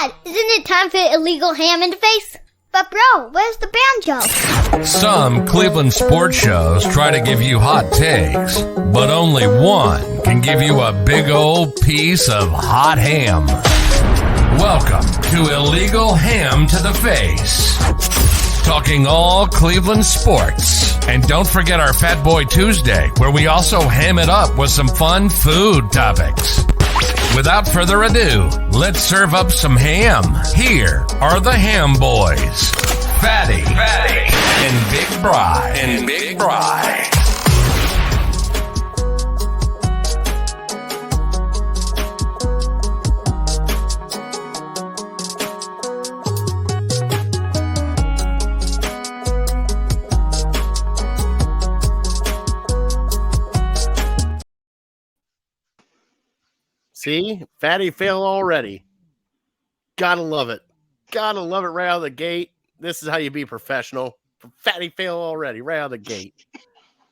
Dad, isn't it time for illegal ham in the face? But bro, where's the banjo? Some Cleveland sports shows try to give you hot takes, but only one can give you a big old piece of hot ham. Welcome to Illegal Ham to the Face. Talking all Cleveland sports. And don't forget our Fat Boy Tuesday, where we also ham it up with some fun food topics. Without further ado, let's serve up some ham. Here are the Ham Boys, Fatty, and Big Bri. See, Fatty fail already. Gotta love it. Gotta love it right out of the gate. This is how you be professional. Fatty fail already, right out of the gate.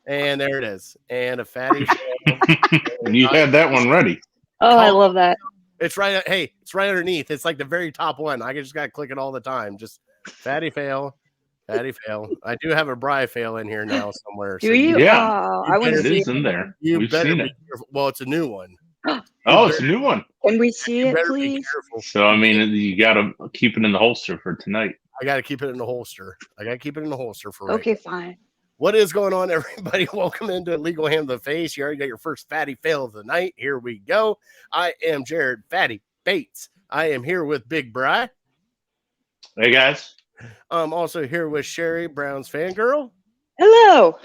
And there it is. And a Fatty fail. You had that one ready. Oh, I love that. It's right. Hey, it's right underneath. It's like the very top one. I just got to click it all the time. Just Fatty fail. Fatty fail. I do have a Bri fail in here now somewhere. Do you? Yeah. Oh, I want to It see is in there. You We've better seen be it. careful. Well, it's a new one. Oh, it's a new one. Can we see You it, better be please? careful. So, I mean, you got to keep it in the holster for tonight. I got to keep it in the holster. I got to keep it in the holster for right Okay, now. fine. What is going on, everybody? Welcome into Legal Ham to the Face. You already got your first Fatty fail of the night. Here we go. I am Jared Fatty Bates. I am here with Big Bri. Hey, guys. I'm also here with Sherry, Brown's fangirl. Hello.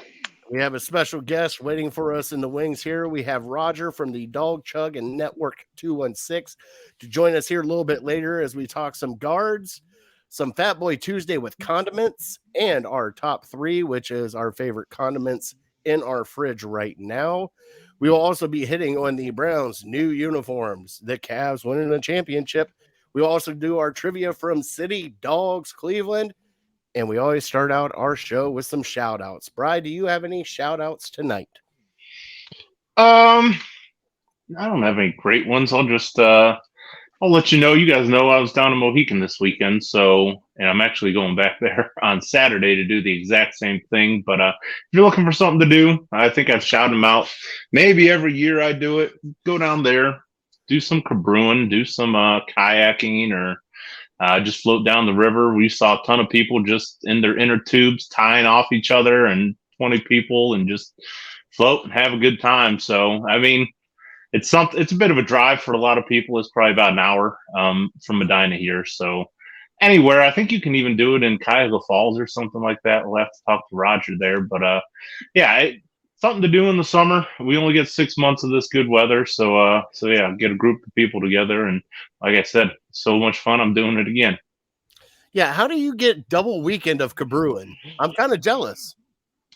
We have a special guest waiting for us in the wings here. We have Roger from the Dog Chug and Network 216 to join us here a little bit later as we talk some guards, some Fat Boy Tuesday with condiments, and our top three, which is our favorite condiments in our fridge right now. We will also be hitting on the Browns' new uniforms, the Cavs winning the championship. We will also do our trivia from City Dogs Cleveland. And we always start out our show with some shout outs. Bri, do you have any shout outs tonight? I don't have any great ones. I'll just I'll let you know. You guys know I was down in Mohican this weekend, and I'm actually going back there on Saturday to do the exact same thing. But if you're looking for something to do, I think I've shouted them out. Maybe every year I do it. Go down there, do some cabrewing, do some kayaking, or just float down the river. We saw a ton of people just in their inner tubes tying off each other, and 20 people, and just float and have a good time. So, I mean, it's a bit of a drive for a lot of people. It's probably about an hour from Medina here. So anywhere, I think you can even do it in Cuyahoga Falls or something like that. We'll have to talk to Roger there. But something to do in the summer. We only get 6 months of this good weather. So yeah, get a group of people together. And like I said, so much fun. I'm doing it again. Yeah. How do you get double weekend of cabrewing? I'm kind of jealous.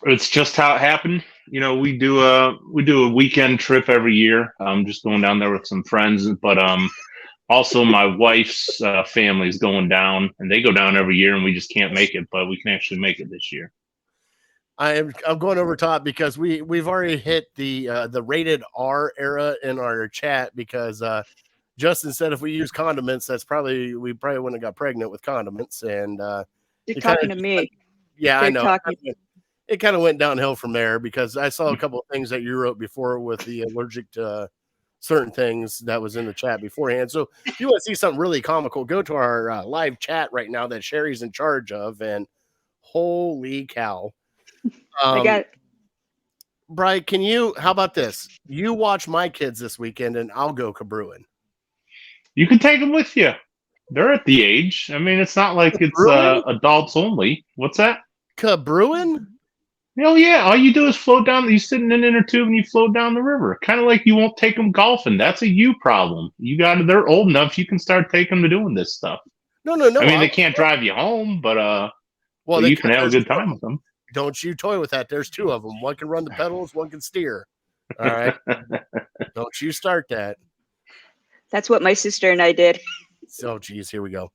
It's just how it happened. You know, we do a weekend trip every year. Just going down there with some friends, but also my wife's family is going down, and they go down every year, and we just can't make it, but we can actually make it this year. I'm going over top because we've already hit the rated R era in our chat because Justin said if we use condiments, we probably wouldn't have got pregnant with condiments. And You're talking to me. Yeah, I know. Talking. It kind of went downhill from there because I saw a couple of things that you wrote before with the allergic to certain things that was in the chat beforehand. So if you want to see something really comical, go to our live chat right now that Sherry's in charge of. And holy cow. I got it. Bri, how about this? You watch my kids this weekend and I'll go cabrewing. You can take them with you. They're at the age. I mean, it's not like it's adults only. What's that? Cabrewing? Oh, yeah. All you do is float down. You sit in an inner tube and you float down the river. Kind of like you won't take them golfing. That's a you problem. They're old enough. You can start taking them to doing this stuff. No. I mean, they can't drive you home, but you can have a good time with them. Don't you toy with that. There's two of them. One can run the pedals. One can steer. All right. Don't you start that. That's what my sister and I did. Oh, geez. Here we go.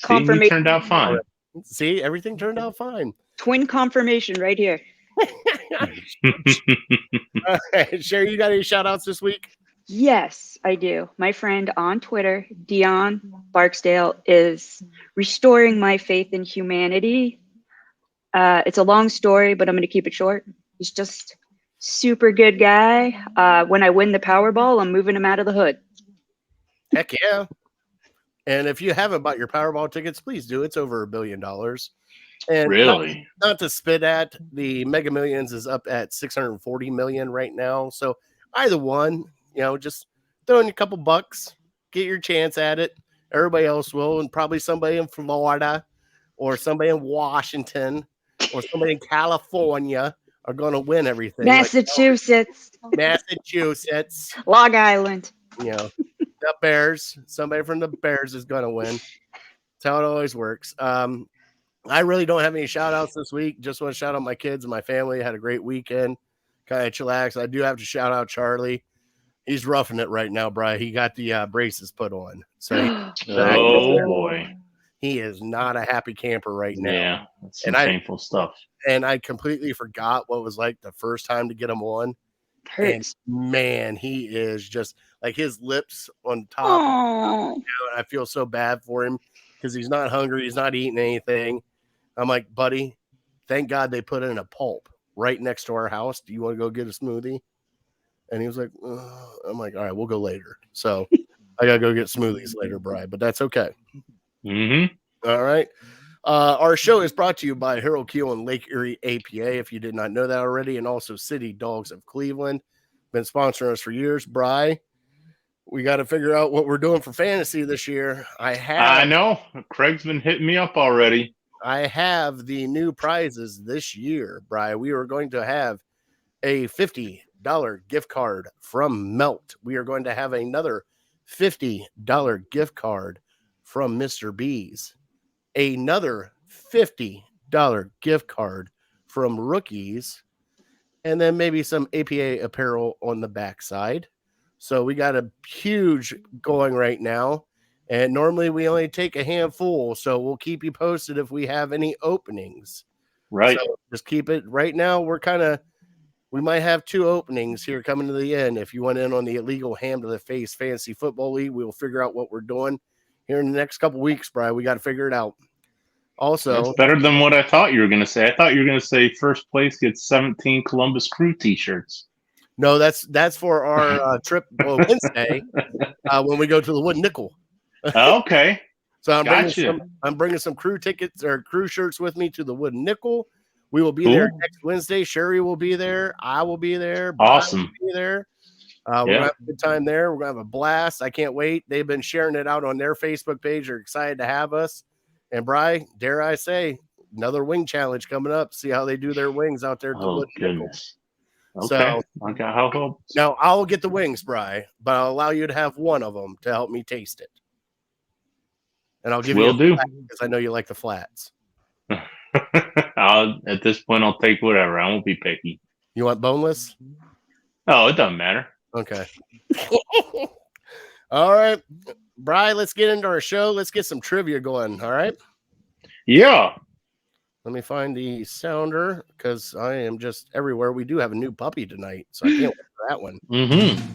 Confirmation turned out fine. See, everything turned out fine. Twin confirmation right here. All right, Sherry, you got any shout outs this week? Yes, I do. My friend on Twitter, Dion Barksdale, is restoring my faith in humanity. It's a long story, but I'm going to keep it short. He's just super good guy. When I win the Powerball, I'm moving him out of the hood. Heck yeah. And if you haven't bought your Powerball tickets, please do. It's over $1 billion. And Really? not to spit at, the Mega Millions is up at 640 million right now. So either one, just throw in a couple bucks, get your chance at it. Everybody else will, and probably somebody in Florida or somebody in Washington or somebody in California are going to win everything. Massachusetts, Massachusetts, Long Island. the Bears, somebody from the Bears is going to win. That's how it always works. I really don't have any shout outs this week. Just want to shout out my kids and my family. Had a great weekend. Kind of chillax. I do have to shout out Charlie. He's roughing it right now, Bri. He got the braces put on. So boy. he is not a happy camper right now. Yeah, that's some painful stuff. And I completely forgot what it was like the first time to get him on. Hurts. And man, he is just like his lips on top. I feel so bad for him because he's not hungry. He's not eating anything. I'm like, buddy, thank God they put in a pulp right next to our house. Do you want to go get a smoothie? And he was like, I'm like, all right, we'll go later. So I got to go get smoothies later, Bri, but that's okay. Mm-hmm. All right. Our show is brought to you by Harold Keel and Lake Erie APA, if you did not know that already, and also City Dogs of Cleveland. Been sponsoring us for years. Bri, we got to figure out what we're doing for fantasy this year. I know. Craig's been hitting me up already. I have the new prizes this year, Bri. We are going to have a $50 gift card from Melt. We are going to have another $50 gift card from Mr. B's. Another $50 gift card from Rookies. And then maybe some APA apparel on the backside. So we got a huge going right now. And normally we only take a handful. So we'll keep you posted if we have any openings. Right. So just keep it. Right now, we might have 2 openings here coming to the end. If you want in on the illegal ham to the face fantasy football league, we will figure out what we're doing here in the next couple weeks, Brian. We got to figure it out. Also, that's better than what I thought you were going to say. I thought you were going to say first place gets 17 Columbus Crew t-shirts. No, that's for our trip Wednesday when we go to the Wood Nickel. Okay. So I'm bringing some crew tickets or crew shirts with me to the Wood Nickel. We will be there next Wednesday. Sherry will be there. I will be there. Awesome. Brian will be there. We're going to have a good time there. We're going to have a blast. I can't wait. They've been sharing it out on their Facebook page. They're excited to have us. And Bri, dare I say, another wing challenge coming up. See how they do their wings out there. Oh, goodness. Okay. So, I got hope. Now, I'll get the wings, Bri, but I'll allow you to have one of them to help me taste it. And I'll give you a flat because I know you like the flats. At this point, I'll take whatever. I won't be picky. You want boneless? Oh, it doesn't matter. Okay. All right. Bri, let's get into our show. Let's get some trivia going. All right. Yeah. Let me find the sounder because I am just everywhere. We do have a new puppy tonight, so I can't wait for that one. Mm-hmm.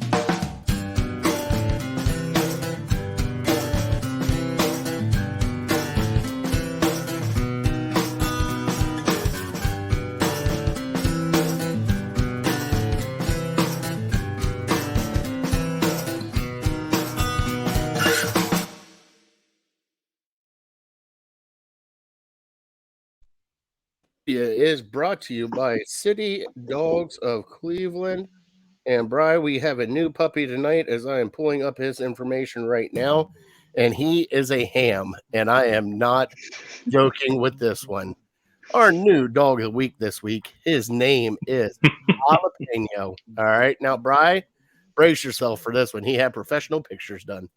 Is brought to you by City Dogs of Cleveland. And Bri, we have a new puppy tonight as I am pulling up his information right now. And he is a ham. And I am not joking with this one. Our new dog of the week this week, his name is Jalapeno. All right. Now, Bri, brace yourself for this one. He had professional pictures done.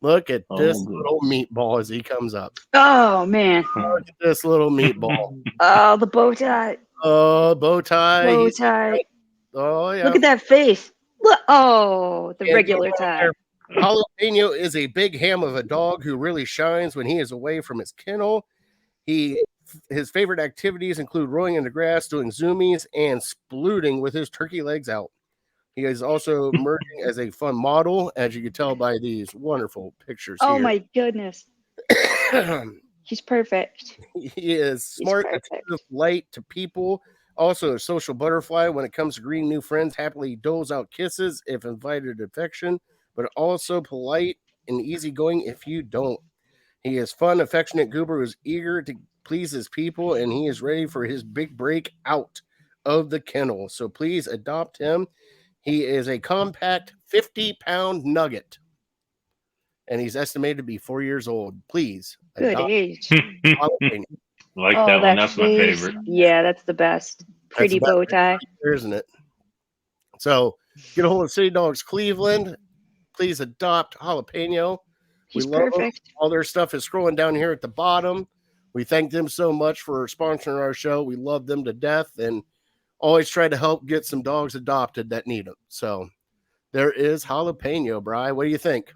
Look at this little meatball as he comes up. Oh, man. Look at this little meatball. Oh, the bow tie. Oh, bow tie. Bow tie. Oh, yeah. Look at that face. Look. Oh, the regular tie. Jalapeno is a big ham of a dog who really shines when he is away from his kennel. His favorite activities include rolling in the grass, doing zoomies, and splooting with his turkey legs out. He is also emerging as a fun model, as you can tell by these wonderful pictures Oh here. my goodness. He's perfect. He is He's smart, perfect. attentive, light to people. Also a social butterfly when it comes to greeting new friends. Happily doles out kisses if invited to affection, but also polite and easygoing if you don't. He is fun, affectionate goober who's eager to please his people, and he is ready for his big break out of the kennel. So please adopt him. He is a compact 50-pound nugget, and he's estimated to be 4 years old. Please Good adopt age. jalapeno. Like Oh, that one. That's my face. favorite. Yeah, that's the best. Pretty about bow tie. There, isn't it? So get a hold of City Dogs Cleveland. Please adopt Jalapeno. He's We love them. perfect. All their stuff is scrolling down here at the bottom. We thank them so much for sponsoring our show. We love them to death and always try to help get some dogs adopted that need them. So there is Jalapeno, Bri. What do you think?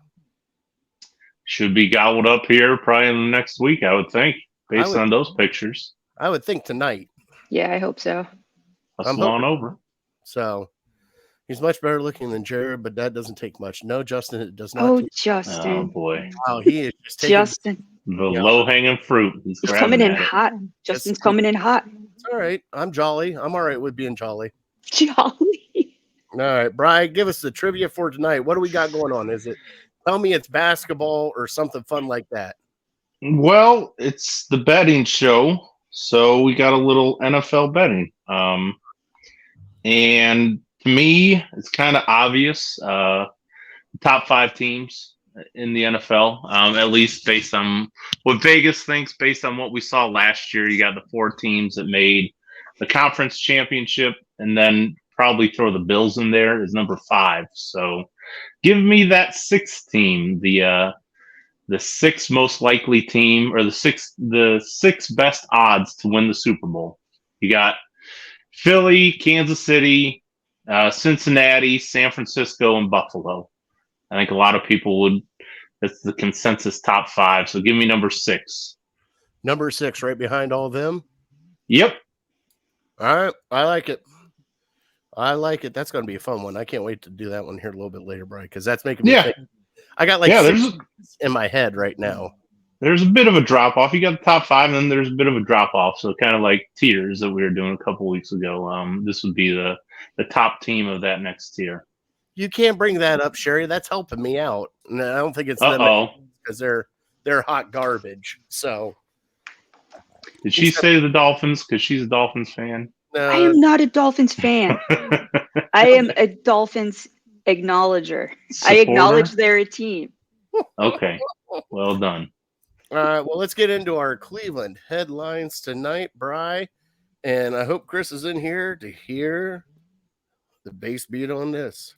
Should be gobbled up here probably in the next week, I would think, based on those pictures. I would think tonight. Yeah, I hope so. Hustle on over. So he's much better looking than Jared, but that doesn't take much. No, Justin, it does not. Oh, take Oh Justin. boy, Wow, he is just taking Justin. the low hanging fruit. He's He's grabbing coming in at it. hot. Justin's coming in hot. It's all right. I'm jolly. I'm all right with being jolly. Jolly. All right, Brian, give us the trivia for tonight. What do we got going on? Is it tell me it's basketball or something fun like that? Well, it's the betting show, so we got a little NFL betting. And to me, it's kind of obvious. The top 5 teams in the NFL, at least based on what Vegas thinks, based on what we saw last year. You got the 4 teams that made the conference championship, and then probably throw the Bills in there as number 5. So give me that 6th team, the 6th most likely team, or the six best odds to win the Super Bowl. You got Philly, Kansas City, Cincinnati, San Francisco, and Buffalo. I think a lot of people would. That's the consensus top 5. So give me number 6. Number 6, right behind all of them. Yep. All right, I like it. I like it. That's going to be a fun one. I can't wait to do that one here a little bit later, Brian, because that's making me think. I got like 6 in my head right now. There's a bit of a drop off. You got the top 5, and then there's a bit of a drop off. So kind of like tiers that we were doing a couple weeks ago. This would be the top team of that next tier. You can't bring that up, Sherry. That's helping me out. And I don't think it's them because they're hot garbage. So did she say the Dolphins because she's a Dolphins fan? I am not a Dolphins fan. I am a Dolphins acknowledger. Supporter? I acknowledge they're a team. Okay. Well done. All right. Well, let's get into our Cleveland headlines tonight, Bri. And I hope Chris is in here to hear the bass beat on this.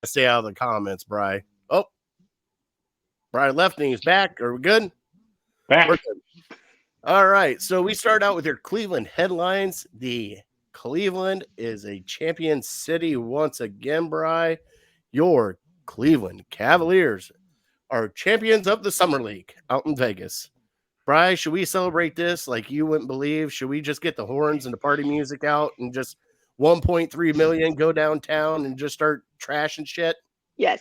Stay out of the comments, Bri. Oh, Bri left and he's back. Are we good? Back. We're good. All right. So we start out with your Cleveland headlines. The Cleveland is a champion city once again, Bri. Your Cleveland Cavaliers are champions of the Summer League out in Vegas. Bri, should we celebrate this like you wouldn't believe? Should we just get the horns and the party music out and just 1.3 million go downtown and just start trashing shit? Yes.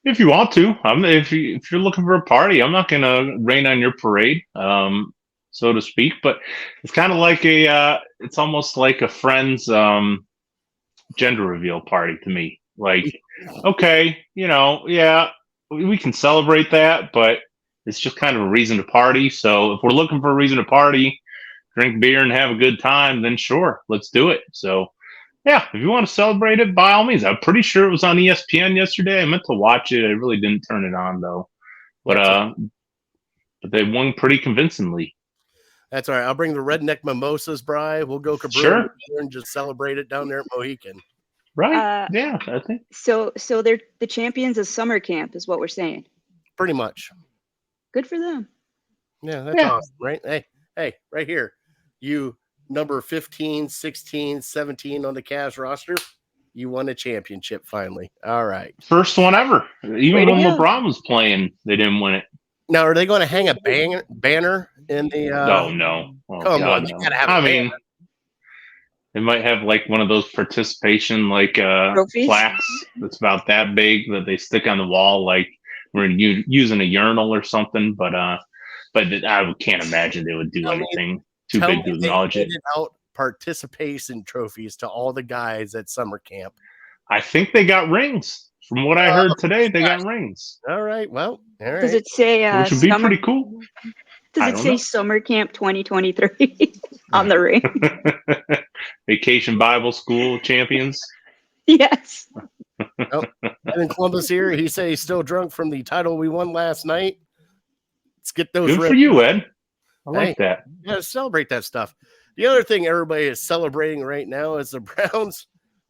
If you want to, if you're looking for a party, I'm not gonna rain on your parade, so to speak. But it's kind of like it's almost like a friend's gender reveal party to me. Like, okay, yeah, we can celebrate that, but it's just kind of a reason to party. So if we're looking for a reason to party, drink beer and have a good time, then sure, let's do it. So yeah, if you want to celebrate it, by all means. I'm pretty sure it was on ESPN yesterday. I meant to watch it. I really didn't turn it on though. But they won pretty convincingly. That's all right. I'll bring the redneck mimosas, Bri. We'll go Sure. and just celebrate it down there at Mohican. Right? Yeah, I think. So they're the champions of summer camp, is what we're saying. Pretty much. Good for them. Yeah, that's awesome, right? Hey, right here. You number 15, 16, 17 on the Cavs roster, you won a championship finally. All right. First one ever. Even when LeBron was playing, they didn't win it. Now, are they going to hang a banner in the? Oh no! Oh, come God, on, no. you gotta have. I mean, they might have like one of those participation Trophies? plaques that's about that big that they stick on the wall, like we're using a urinal or something. But I can't imagine they would do anything too big to acknowledge it. Out participation trophies to all the guys at summer camp. I think they got rings. From what I heard today, they got rings. All right. Well, all right. Does it say which would be pretty cool? Does it say Summer Camp 2023 on the ring? Vacation Bible School champions. Yes. And in Columbus here, he says he's still drunk from the title we won last night. Let's get those. Good for you, Ed. I like that. Yeah, celebrate that stuff. The other thing everybody is celebrating right now is the Browns.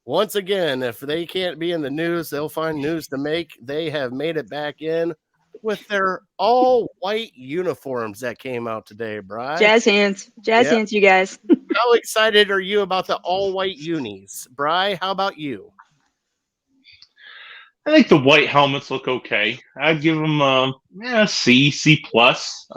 Once again, if they can't be in the news, they'll find news to make. They have made it back in with their all-white uniforms that came out today, Bri. Jazz hands, you guys. How excited are you about the all-white unis? Bri, how about you? I think the white helmets look okay. I'd give them a C plus.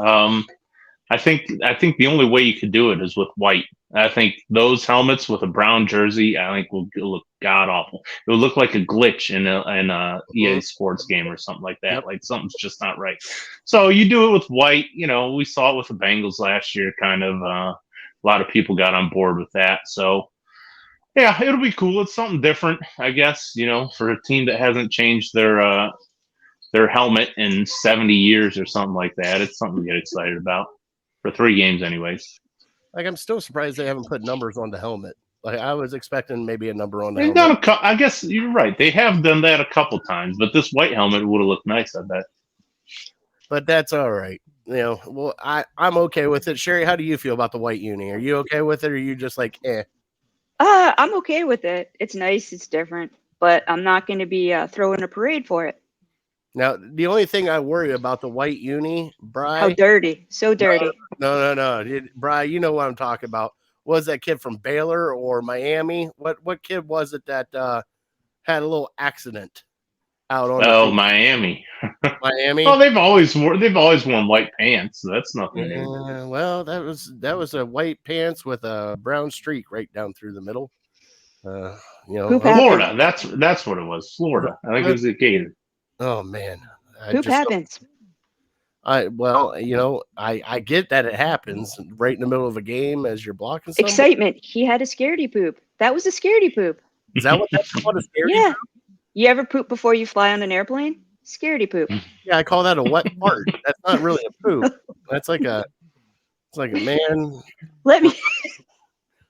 I think the only way you could do it is with white. I think those helmets with a brown jersey, I think will look god awful. It would look like a glitch in a EA Sports game or something like that. Yep. Like something's just not right. So you do it with white. You know, we saw it with the Bengals last year. Kind of a lot of people got on board with that. So yeah, it'll be cool. It's something different, I guess. You know, for a team that hasn't changed their helmet in 70 years or something like that. It's something to get excited about. For 3 games, anyways. Like, I'm still surprised they haven't put numbers on the helmet. Like, I was expecting maybe a number on the They've helmet. Done I guess you're right. They have done that a couple times, but this white helmet would have looked nice, I bet. But that's all right. You know, well, I'm okay with it. Sherry, how do you feel about the white uni? Are you okay with it, or are you just like, eh? I'm okay with it. It's nice. It's different. But I'm not going to be throwing a parade for it. Now, the only thing I worry about the white uni, Bri. How dirty. So dirty. No. Bri, you know what I'm talking about. Was that kid from Baylor or Miami? What kid was it that had a little accident out on? Oh, Miami. Miami. Oh, they've always worn white pants. So that's nothing new. Well, that was a white pants with a brown streak right down through the middle. You know, Florida. That's what it was. Florida. I think it was a Gator. Oh man, Poop happens. I get that it happens right in the middle of a game as you're blocking somebody. Excitement. He had a scaredy poop. That was a scaredy poop. Is that what that's called? A scaredy yeah. poop? You ever poop before you fly on an airplane? Scaredy poop. Yeah, I call that a wet fart. That's not really a poop. It's like a man. Let me.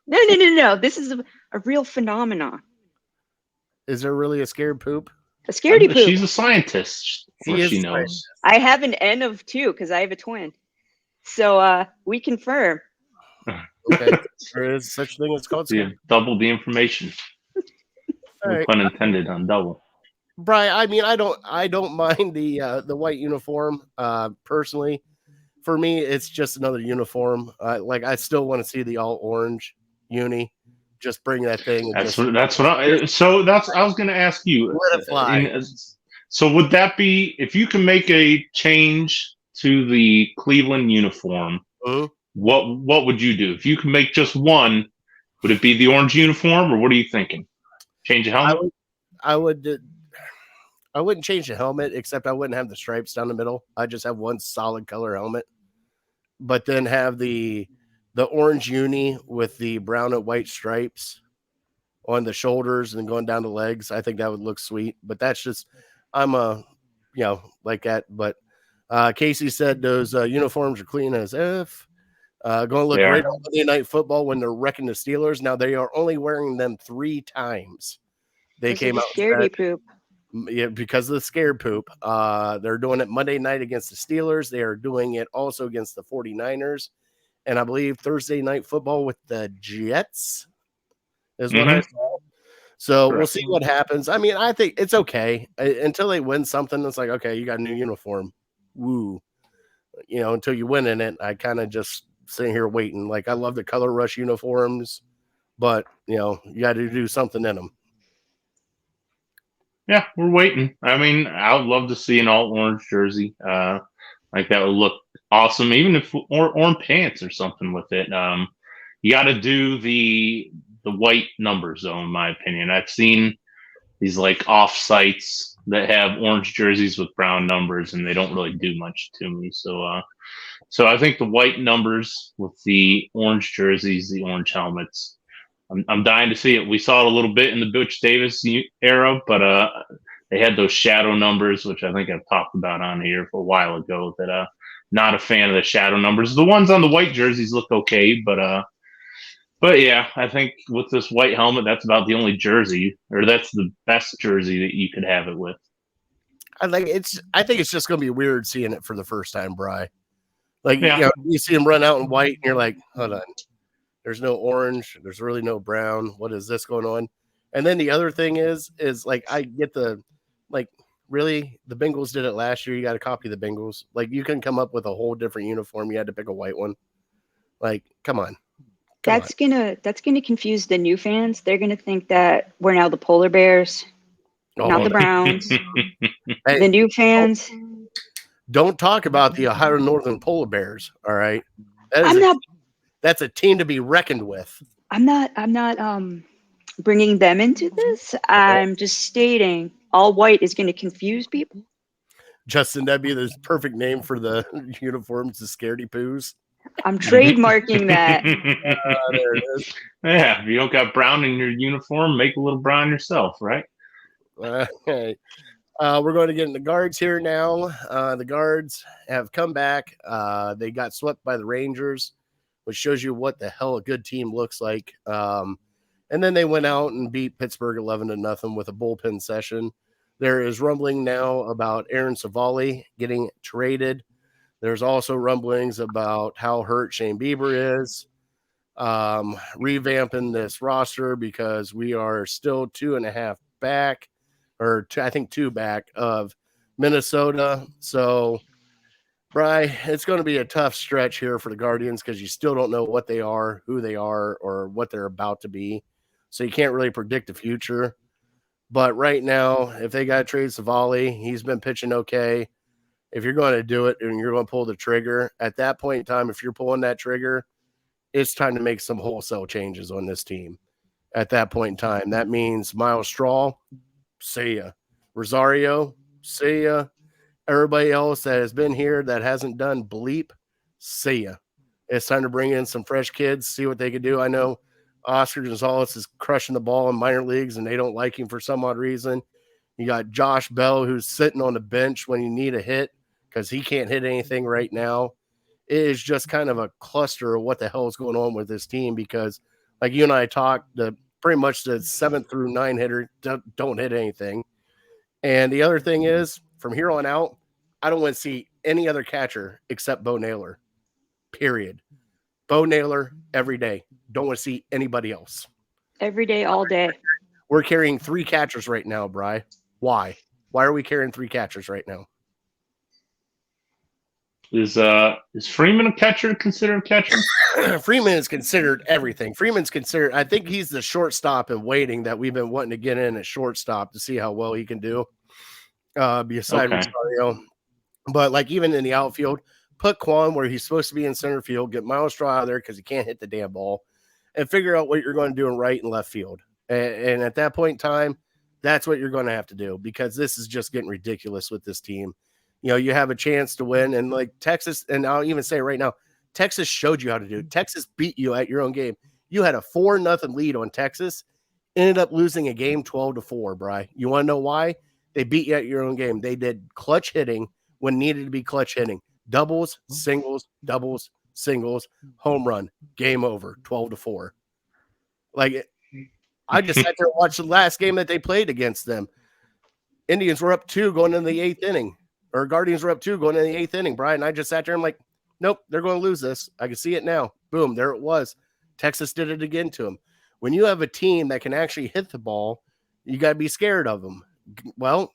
No. This is a real phenomenon. Is there really a scared poop? A scaredy poop. She's a scientist. She knows. I have an N of 2 because I have a twin. So we confirm. Okay. There is such a thing as called scared. Double the information. No pun intended on double. Brian, I mean, I don't mind the white uniform personally. For me, it's just another uniform. I still want to see the all orange uni. Just bring that thing. I was going to ask you. Let it fly. So would that be, if you can make a change to the Cleveland uniform, what would you do? If you can make just one, would it be the orange uniform, or what are you thinking? Change the helmet? I wouldn't change the helmet, except I wouldn't have the stripes down the middle. I just have one solid color helmet, but then have the orange uni with the brown and white stripes on the shoulders and going down the legs. I think that would look sweet, but that's just, I'm like that. But Casey said those uniforms are clean as F. Going to look great on Monday Night Football when they're wrecking the Steelers. Now they are only wearing them 3 times. They came out scaredy poop. Yeah, because of the scared poop. They're doing it Monday night against the Steelers. They are doing it also against the 49ers. And I believe Thursday Night Football with the Jets is what I saw. So we'll see what happens. I mean, I think it's okay until they win something. It's like, okay, you got a new uniform. Woo. You know, until you win in it, I kind of just sitting here waiting. Like, I love the color rush uniforms, but you got to do something in them. Yeah, we're waiting. I mean, I would love to see an all orange jersey. Like that would look awesome, even if or orange pants or something with it. You got to do the white numbers, though, in my opinion. I've seen these like off sites that have orange jerseys with brown numbers, and they don't really do much to me. So I think the white numbers with the orange jerseys, the orange helmets. I'm dying to see it. We saw it a little bit in the Butch Davis era, but they had those shadow numbers, which I think I've talked about on here for a while ago. That not a fan of the shadow numbers. The ones on the white jerseys look okay, but yeah, I think with this white helmet, that's about the only jersey, or that's the best jersey that you could have it with. I think it's just gonna be weird seeing it for the first time, Bri. Like, Yeah. you see him run out in white, and you're like, hold on, there's no orange, there's really no brown. What is this going on? And then the other thing is like, I get really, the Bengals did it last year. You got to copy the Bengals. Like, you can come up with a whole different uniform. You had to pick a white one. Like, come on. That's gonna confuse the new fans. They're gonna think that we're now the polar bears, not the Browns. Hey, the new fans. Don't talk about the Ohio Northern Polar Bears. All right, that's a team to be reckoned with. I'm not bringing them into this. I'm just stating all white is going to confuse people. Justin, that'd be the perfect name for the uniforms, the Scaredy Poos. I'm trademarking that. There it is. Yeah, if you don't got brown in your uniform, make a little brown yourself, right? Okay. We're going to get into guards here now. The guards have come back. They got swept by the Rangers, which shows you what the hell a good team looks like. And then they went out and beat Pittsburgh 11-0 with a bullpen session. There is rumbling now about Aaron Savali getting traded. There's also rumblings about how hurt Shane Bieber is. Revamping this roster because we are still 2.5 back, or I think 2 back of Minnesota. So, Bri, it's going to be a tough stretch here for the Guardians because you still don't know what they are, who they are, or what they're about to be. So you can't really predict the future. But right now, if they got to trade Savali, he's been pitching okay. If you're going to do it and you're going to pull the trigger, at that point in time, if you're pulling that trigger, it's time to make some wholesale changes on this team. At that point in time, that means Miles Straw, see ya. Rosario, see ya. Everybody else that has been here that hasn't done bleep, see ya. It's time to bring in some fresh kids, see what they can do. I know Oscar Gonzalez is crushing the ball in minor leagues, and they don't like him for some odd reason. You got Josh Bell, who's sitting on the bench when you need a hit because he can't hit anything right now. It is just kind of a cluster of what the hell is going on with this team because, like you and I talked, pretty much the 7 through 9 hitter don't hit anything. And the other thing is, from here on out, I don't want to see any other catcher except Bo Naylor, period. Bo Naylor every day. Don't want to see anybody else. Every day, all day. We're carrying 3 catchers right now, Bri. Why? Why are we carrying 3 catchers right now? Is Freeman a catcher considered a catcher? Freeman is considered everything. Freeman's considered, I think he's the shortstop in waiting that we've been wanting to get in at shortstop to see how well he can do. Beside Rosario. But like even in the outfield, put Quan where he's supposed to be in center field, get Miles Straw out of there because he can't hit the damn ball, and figure out what you're going to do in right and left field. And at that point in time, that's what you're going to have to do because this is just getting ridiculous with this team. You know, you have a chance to win, and like Texas, and I'll even say right now, Texas showed you how to do it. Texas beat you at your own game. You had a 4-0 lead on Texas, ended up losing a game 12-4, Bri. You want to know why? They beat you at your own game. They did clutch hitting when needed to be clutch hitting. Doubles, singles, home run, game over, 12-4. Like, I just sat there and watched the last game that they played against them. Indians were up 2 going into the 8th inning. Or Guardians were up 2 going into the 8th inning, Brian. I just sat there and I'm like, nope, they're going to lose this. I can see it now. Boom, there it was. Texas did it again to them. When you have a team that can actually hit the ball, you got to be scared of them. Well,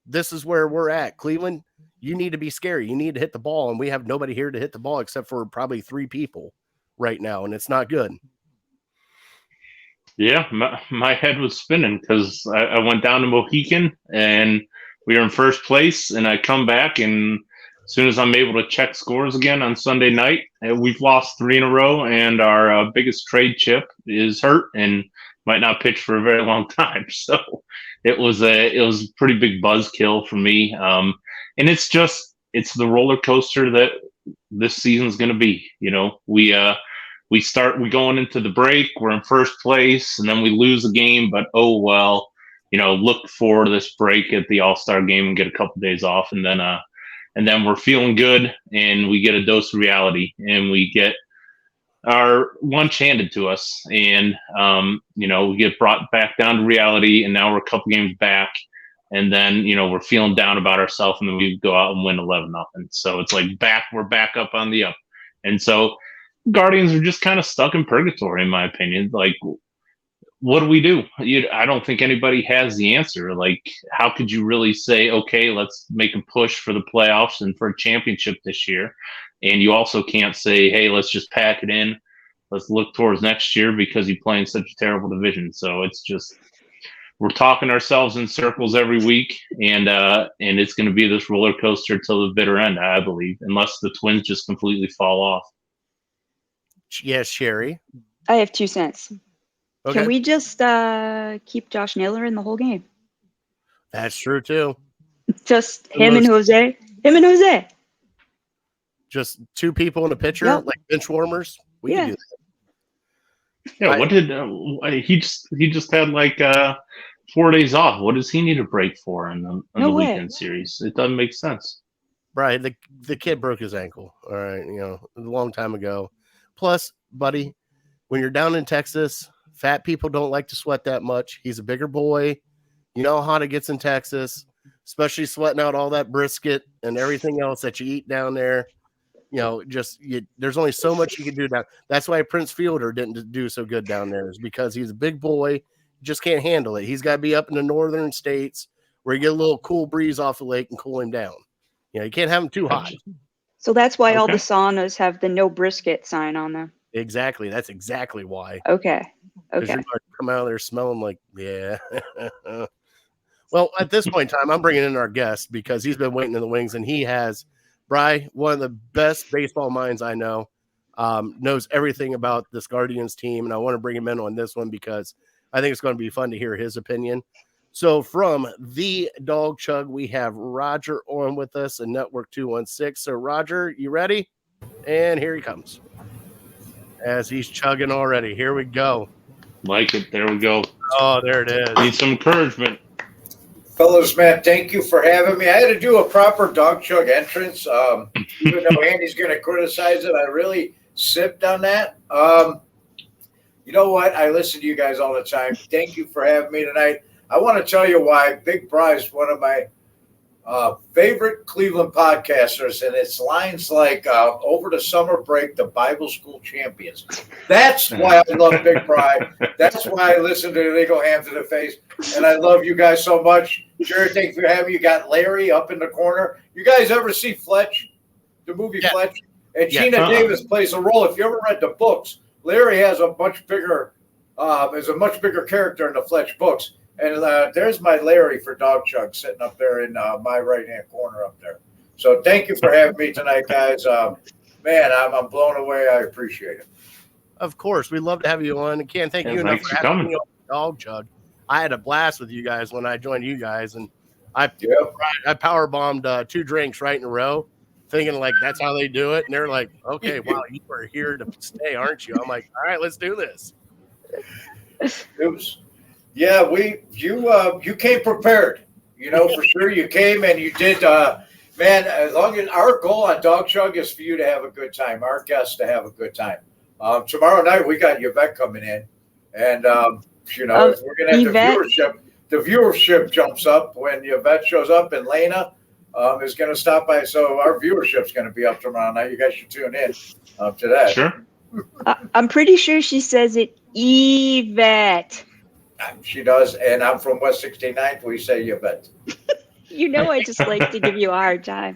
this is where we're at. Cleveland, you need to be scary. You need to hit the ball, and we have nobody here to hit the ball except for probably 3 people right now, and it's not good. Yeah, my head was spinning because I went down to Mohican and we were in first place, and I come back, and as soon as I'm able to check scores again on Sunday night, we've lost 3 in a row, and our biggest trade chip is hurt and might not pitch for a very long time. So it was a pretty big buzzkill for me, and it's the roller coaster that this season's going to be. You know, we going into the break, we're in first place, and then we lose a game, but oh well, you know, look for this break at the All-Star game and get a couple days off, and then we're feeling good, and we get a dose of reality, and we get our lunch handed to us, and you know, we get brought back down to reality, and now we're a couple games back, and then, you know, we're feeling down about ourselves, and then we go out and win 11-0. So it's like we're back up on the up, and so Guardians are just kind of stuck in purgatory, in my opinion. Like, what do we do? I don't think anybody has the answer. Like, how could you really say, okay, let's make a push for the playoffs and for a championship this year? And you also can't say, hey, let's just pack it in. Let's look towards next year because you play in such a terrible division. So it's just, we're talking ourselves in circles every week, and it's going to be this roller coaster till the bitter end, I believe, unless the Twins just completely fall off. Yes, Sherry. I have 2 cents. Okay. Can we just keep Josh Naylor in the whole game? That's true too. Just him and Jose. Him and Jose. Just 2 people in a pitcher, Yep. like bench warmers. We can do that. Yeah, what did he just had like 4 days off? What does he need a break for in the weekend series? It doesn't make sense. Right, the kid broke his ankle. All right, you know, a long time ago. Plus, buddy, when you're down in Texas, fat people don't like to sweat that much. He's a bigger boy. You know how hot it gets in Texas, especially sweating out all that brisket and everything else that you eat down there. You know, there's only so much you can do down. That's why Prince Fielder didn't do so good down there, is because he's a big boy, just can't handle it. He's got to be up in the northern states where you get a little cool breeze off the lake and cool him down. You know, you can't have him too hot. So that's why all the saunas have the no brisket sign on them. Exactly. That's exactly why. Okay. Because you're going to come out of there smelling like, yeah. Well, at this point in time, I'm bringing in our guest because he's been waiting in the wings, and he has, Bri, one of the best baseball minds I know, knows everything about this Guardians team, and I want to bring him in on this one because I think it's going to be fun to hear his opinion. So from the Dog Chug, we have Roger on with us in Network 216. So, Roger, you ready? And here he comes. As he's chugging already. Here we go. Like it. There we go. Oh, there it is. Need some encouragement. Fellas, man, thank you for having me. I had to do a proper Dog Chug entrance. Even though Andy's going to criticize it, I really sipped on that. You know what? I listen to you guys all the time. Thank you for having me tonight. I want to tell you why Big Bri is one of my favorite Cleveland podcasters, and it's lines like, over the summer break, the Bible school champions. That's why I love Big Bri. That's why I listen to Illegal Hands in the Face, and I love you guys so much. Jerry, thank you for having me. You got Larry up in the corner. You guys ever see Fletch, the movie Fletch? And Gina Davis plays a role. If you ever read the books, Larry has a much bigger character in the Fletch books. And there's my Larry for Dog Chug sitting up there in my right-hand corner up there. So thank you for having me tonight, guys. Man, I'm blown away. I appreciate it. Of course. We'd love to have you on. I can't thank you enough for having me on Dog Chug. I had a blast with you guys when I joined you guys, and I power bombed 2 drinks right in a row, thinking like that's how they do it. And they're like, okay, wow, you are here to stay, aren't you? I'm like, all right, let's do this. Yeah, you came prepared, you know, for sure. You came and you did, man, as long as our goal on Dog Chug is for you to have a good time, our guests to have a good time. Tomorrow night, we got Yvette coming in, and, you know, we're going to have the viewership jumps up when Yvette shows up, and Lena is going to stop by. So our viewership's going to be up tomorrow night. You guys should tune in to that. Sure. I'm pretty sure she says it, Yvette. She does, and I'm from West 69th. We say Yvette. You know, I just like to give you a hard time.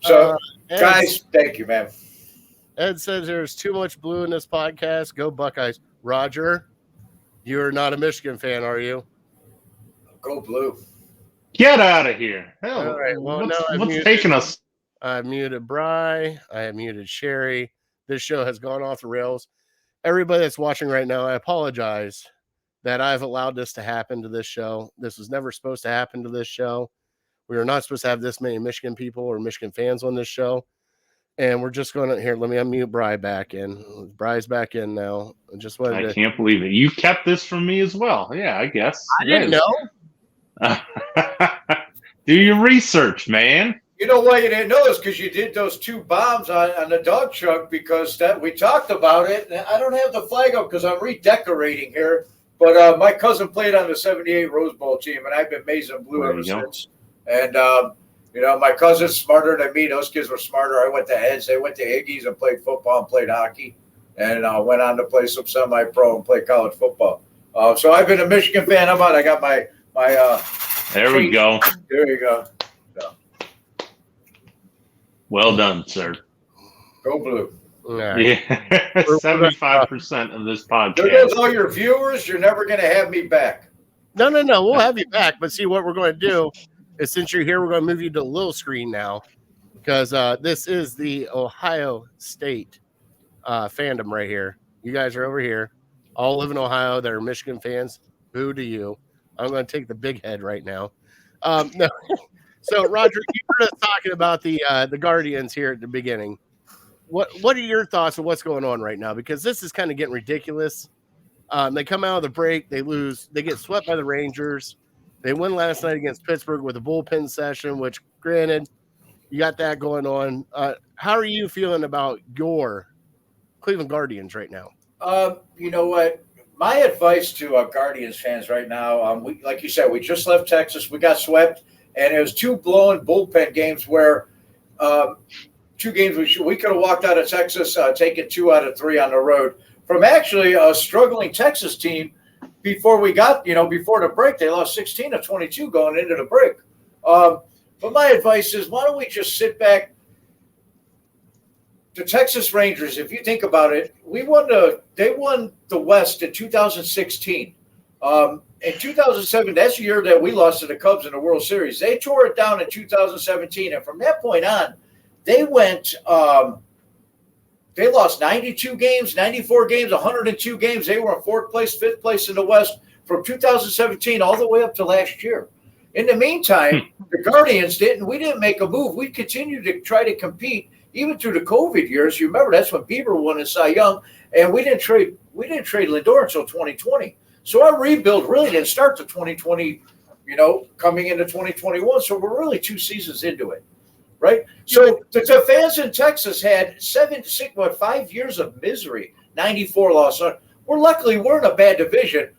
So, Ed, guys, thank you, man. Ed says there's too much blue in this podcast. Go Buckeyes. Roger, you're not a Michigan fan, are you? Go blue. Get out of here. Hell, All right. Well, what's taking us? I muted Bri. I have muted Sherry. This show has gone off the rails. Everybody that's watching right now, I apologize that I've allowed this to happen to this show. This was never supposed to happen to this show. We are not supposed to have this many Michigan people or Michigan fans on this show. And we're just going to here. Let me unmute Bri back in. Bri's back in now. I can't believe it. You kept this from me as well. Yeah, I guess. I didn't know. Do your research, man. You know why you didn't know this? Because you did those 2 bombs on the dog chug, because that we talked about it. And I don't have the flag up because I'm redecorating here. But my cousin played on the '78 Rose Bowl team, and I've been maize and blue ever since. And my cousin's smarter than me. Those kids were smarter. I went to Heads. They went to Iggy's and played football and played hockey, and went on to play some semi-pro and play college football. So I've been a Michigan fan. I'm out. I got my. There we go. There you go. Well done, sir. Go blue. Right. Yeah, 75% of this podcast. There goes all your viewers. You're never going to have me back. No. We'll have you back. But see, what we're going to do is, since you're here, we're going to move you to the little screen now, because this is the Ohio State fandom right here. You guys are over here. All live in Ohio that are Michigan fans. Boo to you. I'm going to take the big head right now. No. So, Roger, you heard us talking about the Guardians here at the beginning. What are your thoughts on what's going on right now? Because this is kind of getting ridiculous. They come out of the break, they lose, they get swept by the Rangers. They win last night against Pittsburgh with a bullpen session, which, granted, you got that going on. How are you feeling about your Cleveland Guardians right now? You know what? My advice to Guardians fans right now, like you said, we just left Texas. We got swept, and it was 2 blown bullpen games where 2 games we could have walked out of Texas, taken 2 out of 3 on the road from actually a struggling Texas team. Before we got, before the break, they lost 16 of 22 going into the break. But my advice is, why don't we just sit back? The Texas Rangers, if you think about it, they won the West in 2016. In 2007, that's the year that we lost to the Cubs in the World Series. They tore it down in 2017, and from that point on, they went. They lost 92 games, 94 games, 102 games. They were in 4th place, 5th place in the West from 2017 all the way up to last year. In the meantime, the Guardians we didn't make a move. We continued to try to compete even through the COVID years. You remember that's when Bieber won in Cy Young, and we didn't trade Lindor until 2020. So our rebuild really didn't start to 2020, coming into 2021. So we're really 2 seasons into it. Right. So the fans in Texas had 5 years of misery, 94 losses. We're in a bad division.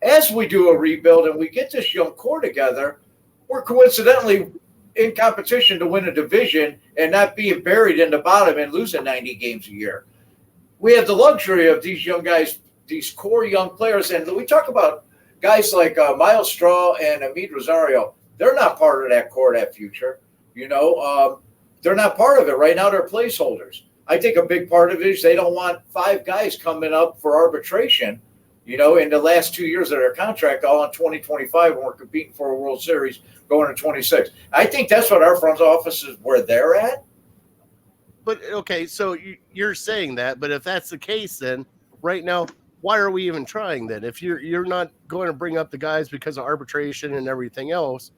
As we do a rebuild and we get this young core together, we're coincidentally in competition to win a division and not being buried in the bottom and losing 90 games a year. We have the luxury of these young guys, these core young players. And we talk about guys like Miles Straw and Amid Rosario. They're not part of that core, that future. They're not part of it. Right now, they're placeholders. I think a big part of it is they don't want 5 guys coming up for arbitration, in the last 2 years of their contract, all in 2025 when we're competing for a World Series going to 26. I think that's what our front office is where they're at. But, okay, so you're saying that, but if that's the case, then right now, why are we even trying then? If you're not going to bring up the guys because of arbitration and everything else,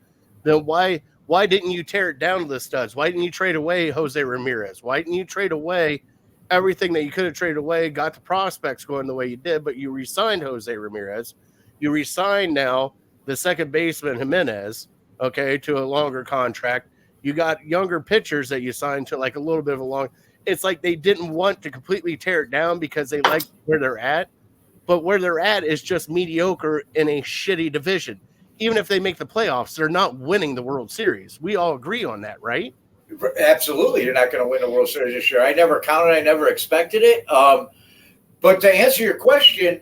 then why didn't you tear it down to the studs? Why didn't you trade away Jose Ramirez? Why didn't you trade away everything that you could have traded away, got the prospects going the way you did, but you re-signed Jose Ramirez. You re-signed now the second baseman Jimenez, to a longer contract. You got younger pitchers that you signed to like a little bit of a long. It's like they didn't want to completely tear it down because they like where they're at, but where they're at is just mediocre in a shitty division. Even if they make the playoffs, they're not winning the World Series. We all agree on that, right? Absolutely. You're not going to win the World Series this year. I never counted. I never expected it. But to answer your question,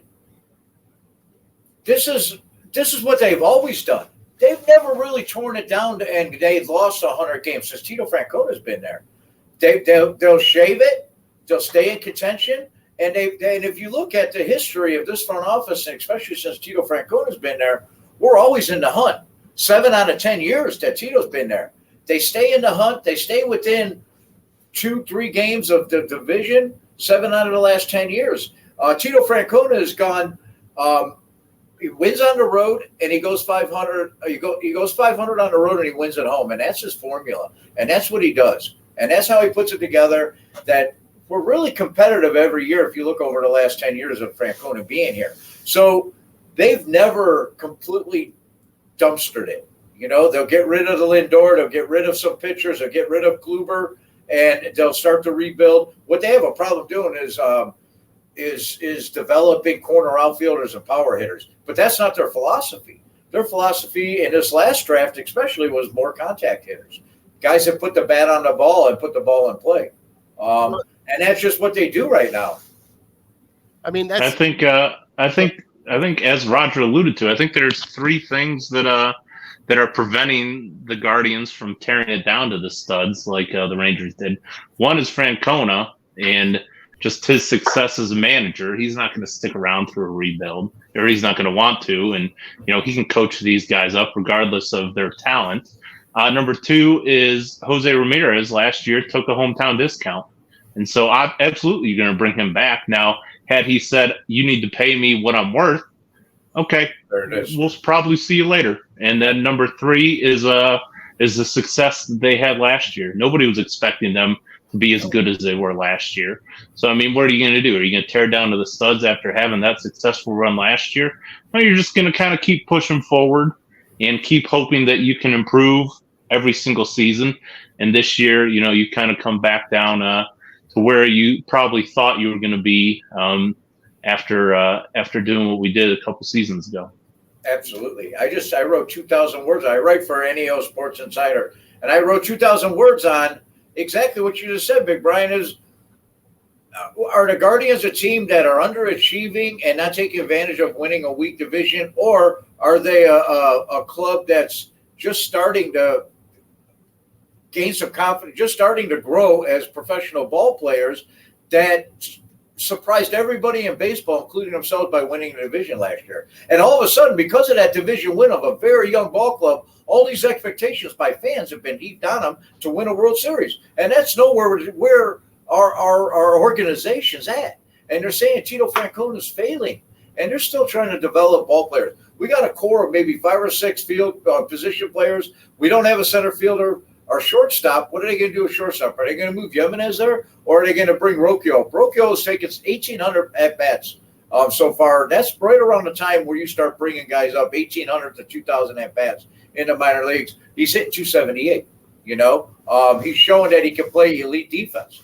this is what they've always done. they've never really torn it down, and they've lost 100 games since Tito Francona's been there. They'll shave it. They'll stay in contention. And if you look at the history of this front office, and especially since Tito Francona's been there, we're always in the hunt. 7 out of 10 years that Tito's been there. They stay in the hunt. They stay within 2-3 games of the division 7 out of the last 10 years. Tito Francona has gone he wins on the road and he goes 500. He goes 500 on the road and he wins at home. And that's his formula. And that's what he does. And that's how he puts it together, that we're really competitive every year if you look over the last 10 years of Francona being here. So they've never completely dumpstered it. You know, they'll get rid of the Lindor, they'll get rid of some pitchers, they'll get rid of Kluber, and they'll start to rebuild. What they have a problem doing is developing corner outfielders and power hitters. But that's not their philosophy. Their philosophy in this last draft especially was more contact hitters. Guys that put the bat on the ball and put the ball in play. And that's just what they do right now. I mean, I think as Roger alluded to, I think there's 3 things that are preventing the Guardians from tearing it down to the studs like the Rangers did. One is Francona and just his success as a manager. He's not going to stick around through a rebuild, or he's not going to want to. And, you know, he can coach these guys up regardless of their talent. Number 2 is Jose Ramirez last year took a hometown discount. And so I'm absolutely going to bring him back. Now, had he said, you need to pay me what I'm worth, okay, there it is. We'll probably see you later. And then number 3 is the success that they had last year. Nobody was expecting them to be as good as they were last year. So, I mean, what are you going to do? Are you going to tear down to the studs after having that successful run last year? No, you're just going to kind of keep pushing forward and keep hoping that you can improve every single season. And this year, you know, you kind of come back down to where you probably thought you were going to be after doing what we did a couple seasons ago. Absolutely. I wrote 2,000 words. I write for NEO Sports Insider, and I wrote 2,000 words on exactly what you just said, Big Brian. Are the Guardians a team that are underachieving and not taking advantage of winning a weak division, or are they a club that's just starting to gain some confidence, just starting to grow as professional ball players that surprised everybody in baseball, including themselves, by winning the division last year? And all of a sudden, because of that division win of a very young ball club, all these expectations by fans have been heaped on them to win a World Series. And that's nowhere where our organization's at. And they're saying Tito Francona's failing, and they're still trying to develop ball players. We got a core of maybe 5 or 6 field position players. We don't have a center fielder. Our shortstop, what are they going to do with shortstop? Are they going to move Jimenez there, or are they going to bring Rocchio? Rocchio has taken 1,800 at-bats so far. That's right around the time where you start bringing guys up, 1,800 to 2,000 at-bats in the minor leagues. He's hitting 278, you know. He's showing that he can play elite defense.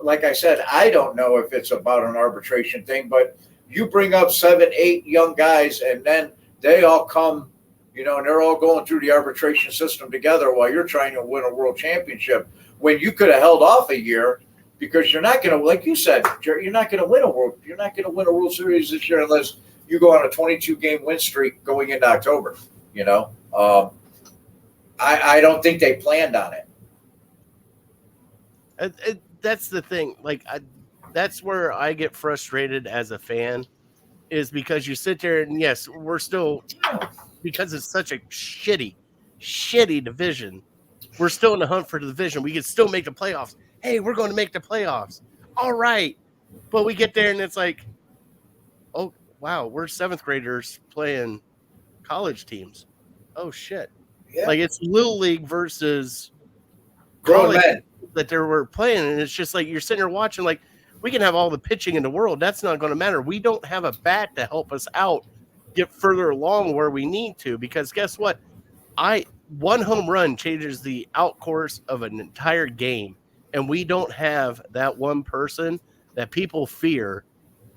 Like I said, I don't know if it's about an arbitration thing, but you bring up 7, 8 young guys, and then they all come, you know, and they're all going through the arbitration system together while you're trying to win a world championship, when you could have held off a year, because you're not going to, like you said, you're not going to win a World Series this year unless you go on a 22-game win streak going into October. You know, I don't think they planned on it. That's the thing. Like, that's where I get frustrated as a fan, is because you sit there and yes, we're still, because it's such a shitty division, we're still in the hunt for the division. We can still make the playoffs. Hey, we're going to make the playoffs. All right. But we get there and it's like, oh, wow, we're 7th graders playing college teams. Oh, shit. Yeah. Like, it's Little League versus grown men that they were playing. And it's just like, you're sitting there watching, like, we can have all the pitching in the world. That's not going to matter. We don't have a bat to help us out get further along where we need to, because guess what? One home run changes the out course of an entire game, and we don't have that one person that people fear.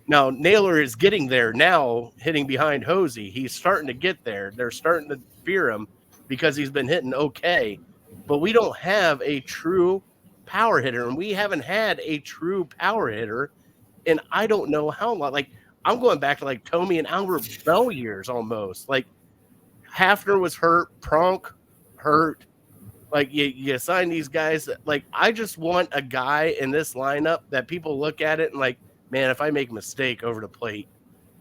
Now, Naylor is getting there now, hitting behind Hosey. He's starting to get there. They're starting to fear him because he's been hitting okay, but we don't have a true power hitter, and we haven't had a true power hitter, and I don't know how long. Like, I'm going back to like Tommy and Albert Bell years almost. Like, Hafner was hurt, Pronk hurt. Like you sign these guys that, like, I just want a guy in this lineup that people look at it and like, man, if I make a mistake over the plate,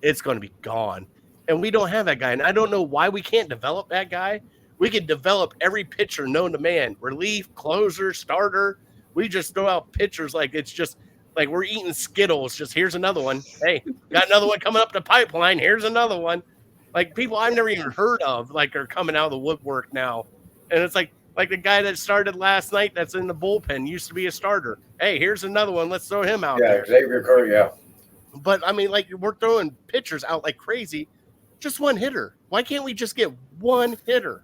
it's going to be gone. And we don't have that guy. And I don't know why we can't develop that guy. We can develop every pitcher known to man, relief, closer, starter. We just throw out pitchers like it's just like we're eating Skittles. Just here's another one. Hey, got another one coming up the pipeline. Here's another one. Like people I've never even heard of, like, are coming out of the woodwork now. And it's like the guy that started last night that's in the bullpen used to be a starter. Hey, here's another one. Let's throw him out there. Xavier Curry, yeah. But, I mean, like, we're throwing pitchers out like crazy. Just one hitter. Why can't we just get one hitter?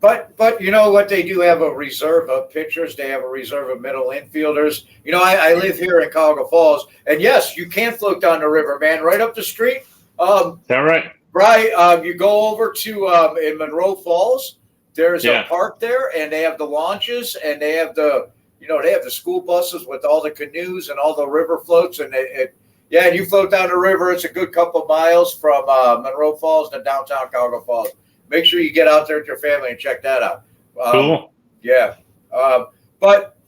But you know what? They do have a reserve of pitchers. They have a reserve of middle infielders. You know, I live here in Cuyahoga Falls. And, yes, you can float down the river, man, right up the street. Is that right? Right. You go over to in Monroe Falls. There's a park there, and they have the launches, and they have the school buses with all the canoes and all the river floats, and and you float down the river. It's a good couple of miles from Monroe Falls to downtown Cuyahoga Falls. Make sure you get out there with your family and check that out. Cool. Yeah. But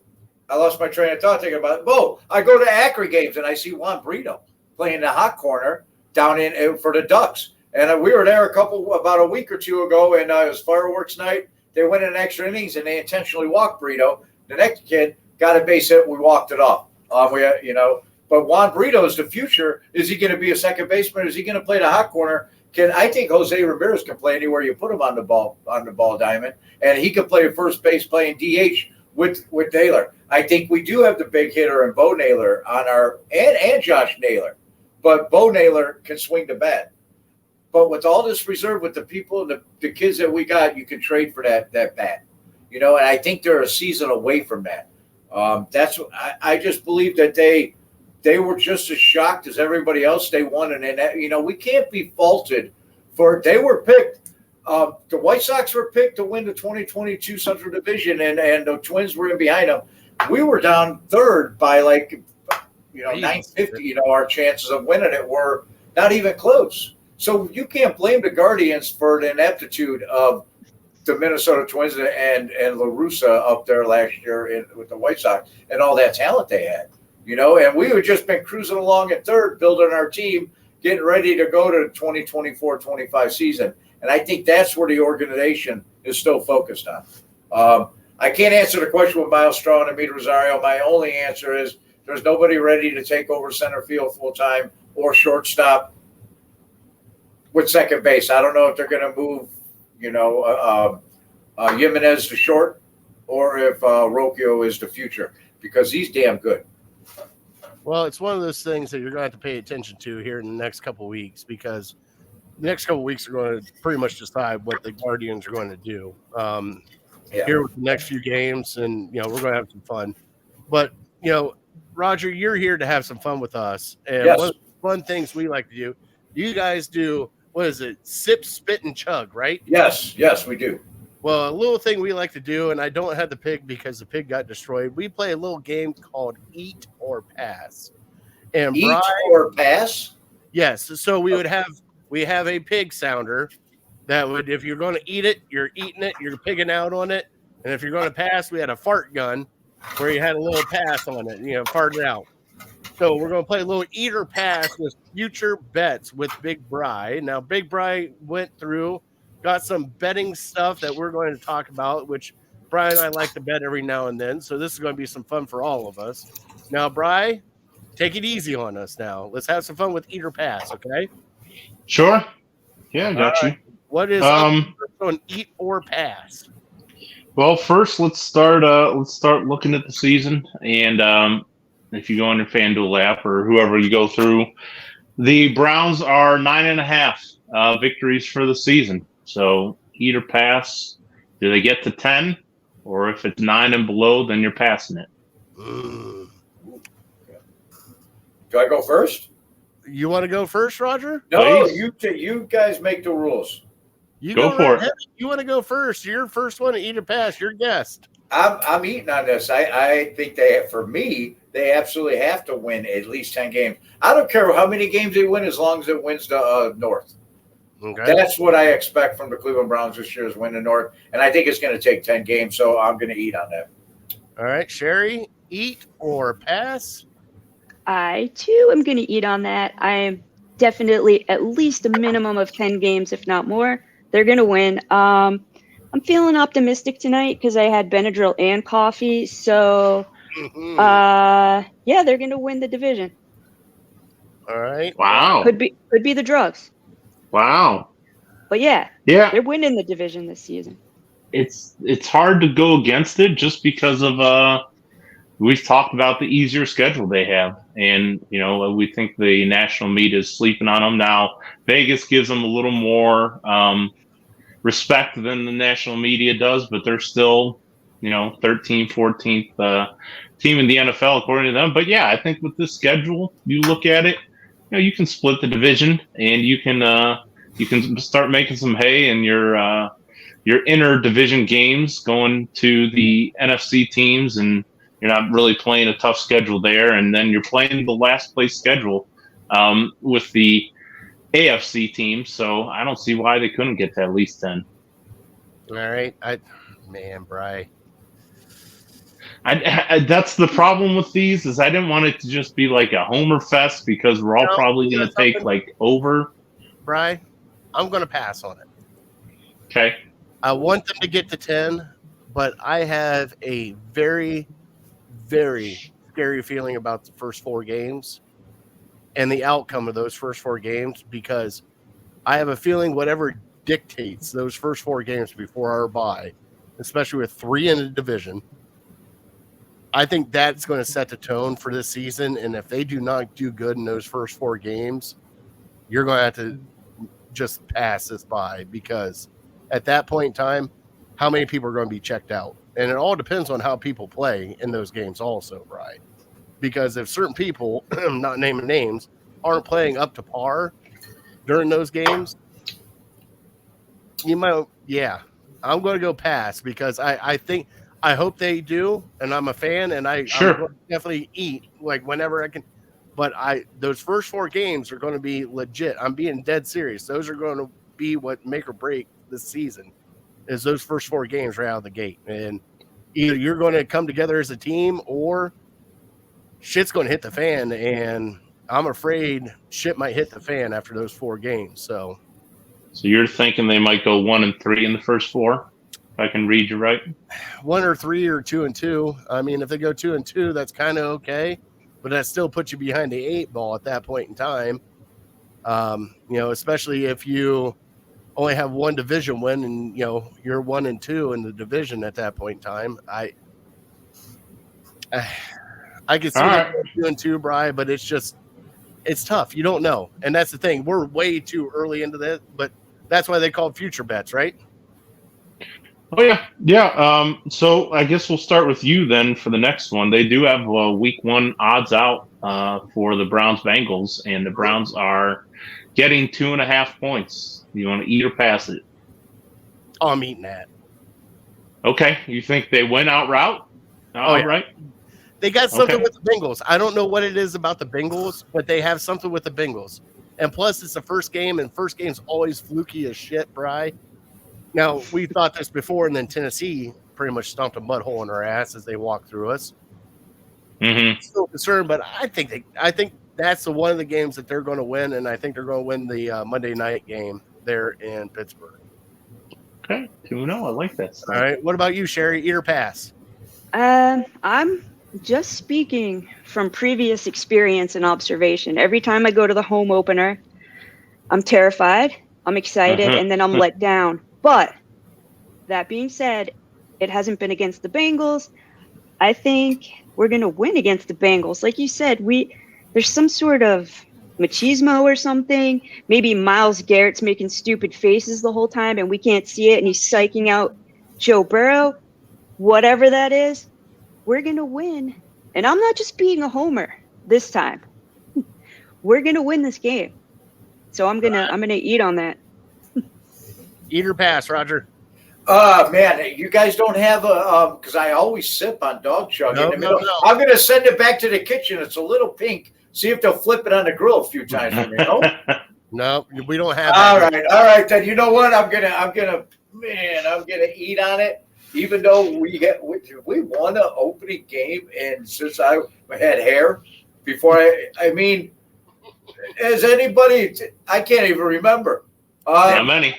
I lost my train of thought thinking about it. Oh, I go to Acre games, and I see Juan Brito playing the hot corner down in for the Ducks. And we were there about a week or two ago, and it was fireworks night. They went in extra innings, and they intentionally walked Brito. The next kid got a base hit. We walked it off. But Juan Brito is the future. Is he going to be a second baseman? Is he going to play the hot corner? I think Jose Ramirez can play anywhere you put him on the ball diamond, and he can play first base, playing DH with Naylor. I think we do have the big hitter in Bo Naylor on our and Josh Naylor, but Bo Naylor can swing the bat. But with all this reserve, with the people and the kids that we got, you can trade for that bat, and I think they're a season away from that. That's I just believe that they were just as shocked as everybody else. They won, and we can't be faulted for they were picked. The White Sox were picked to win the 2022 Central Division, and the Twins were in behind them. We were down third by 950. Our chances of winning it were not even close. So you can't blame the Guardians for the ineptitude of the Minnesota Twins and La Russa up there last year with the White Sox and all that talent they had, and we had just been cruising along at third, building our team, getting ready to go to the 2024-25 season. And I think that's where the organization is still focused on. I can't answer the question with Miles Straw and Amita Rosario. My only answer is there's nobody ready to take over center field full-time or shortstop with second base. I don't know if they're going to move, Jimenez to short or if Rocchio is the future, because he's damn good. Well, it's one of those things that you're going to have to pay attention to here in the next couple of weeks, because the next couple of weeks are going to pretty much decide what the Guardians are going to do here with the next few games, and we're going to have some fun. But Roger, you're here to have some fun with us, and one of the fun things we like to do. You guys do. What is it? Sip, spit, and chug, right? Yes, we do. Well, a little thing we like to do, and I don't have the pig because the pig got destroyed. We play a little game called Eat or Pass. And Eat or Pass? Yes. So we have a pig sounder that would, if you're going to eat it, you're eating it, you're pigging out on it. And if you're going to pass, we had a fart gun where you had a little pass on it, fart it out. So we're going to play a little eat or pass with future bets with Big Bri. Now, Big Bri went through, got some betting stuff that we're going to talk about, which Brian and I like to bet every now and then. So this is going to be some fun for all of us. Now, Bri, take it easy on us now. Let's have some fun with eat or pass, okay? Sure. Yeah, I got you. What is on eat or pass? Well, first let's start looking at the season, and if you go on your FanDuel app or whoever you go through, the Browns are 9.5 victories for the season. So eat or pass. Do they get to 10? Or if it's 9 and below, then you're passing it. Do I go first? You want to go first, Roger? No, you guys make the rules. You go for it. You want to go first? You're first one to eat or pass. You're guest. I'm eating on this. I think they absolutely have to win at least 10 games. I don't care how many games they win as long as it wins the North. Okay. That's what I expect from the Cleveland Browns this year is win the North. And I think it's going to take 10 games, so I'm going to eat on that. All right, Sherry, eat or pass? I too am going to eat on that. I am definitely at least a minimum of 10 games, if not more. They're going to win. I'm feeling optimistic tonight because I had Benadryl and coffee. So, yeah, they're going to win the division. All right. Wow. Could be the drugs. Wow. But yeah, Yeah. they're winning the division this season. It's hard to go against it just because of we've talked about the easier schedule they have, and we think the national media is sleeping on them. Now Vegas gives them a little more respect than the national media does, but they're still 13th, 14th team in the NFL according to them. But yeah, I think with this schedule, you look at it, you can split the division and you can start making some hay in your inner division games, going to the NFC teams, and you're not really playing a tough schedule there. And then you're playing the last place schedule with the AFC teams. So I don't see why they couldn't get to at least 10. All right. Bri. That's the problem with these is I didn't want it to just be like a homer fest because we're all probably going to take like over. Bri, I'm going to pass on it. Okay. I want them to get to 10, but I have a very, very scary feeling about the first 4 games and the outcome of those first 4 games, because I have a feeling whatever dictates those first 4 games before our bye, especially with 3 in the division, I think that's going to set the tone for this season. And if they do not do good in those first 4 games, you're going to have to just pass this by, because at that point in time, how many people are going to be checked out? And it all depends on how people play in those games also, right? Because if certain people, I'm not naming names, aren't playing up to par during those games, you might, I'm going to go pass, because I hope they do, and I'm a fan, and I'm going to definitely eat like whenever I can. But those first 4 games are going to be legit. I'm being dead serious. Those are going to be what make or break this season, is those first 4 games right out of the gate. And either you're going to come together as a team, or shit's going to hit the fan. And I'm afraid shit might hit the fan after those 4 games. So you're thinking they might go 1-3 in the first 4? If I can read you right. 1 or 3 or 2-2. I mean, if they go 2-2, that's kind of okay, but that still puts you behind the 8 ball at that point in time. Especially if you only have 1 division win and you're 1-2 in the division at that point in time. I can see that 2-2, Bri, but it's tough. You don't know, and that's the thing. We're way too early into this, but that's why they call it future bets, right? Oh yeah. So I guess we'll start with you then for the next one. They do have week 1 odds out for the Browns Bengals, and the Browns are getting 2.5 points. You want to eat or pass it? Oh, I'm eating that. Okay, you think they win outright? Right. They got something with the Bengals. I don't know what it is about the Bengals, but they have something with the Bengals. And plus, it's the first game, and first game's always fluky as shit, Bri. Now, we thought this before, and then Tennessee pretty much stomped a mud hole in our ass as they walked through us. Mm-hmm. Still concerned, but I think that's one of the games that they're going to win, and I think they're going to win the Monday night game there in Pittsburgh. Okay, 2-0. I like that. All right. What about you, Sherry? Eat or pass? I'm just speaking from previous experience and observation. Every time I go to the home opener, I'm terrified, I'm excited, and then I'm let down. But that being said, it hasn't been against the Bengals. I think we're going to win against the Bengals. Like you said, there's some sort of machismo or something. Maybe Myles Garrett's making stupid faces the whole time and we can't see it, and he's psyching out Joe Burrow. Whatever that is, we're going to win. And I'm not just being a homer this time. We're going to win this game. So I'm going to eat on that. Eat or pass, Roger? Man, you guys don't have because I always sip on dog chug in the middle. No. I'm going to send it back to the kitchen. It's a little pink. See if they'll flip it on the grill a few times for me. No, we don't have All that. right, all right. Then you know what? I'm gonna eat on it. Even though we won an opening game, and since I had hair before, I mean, as anybody, I can't even remember. How many?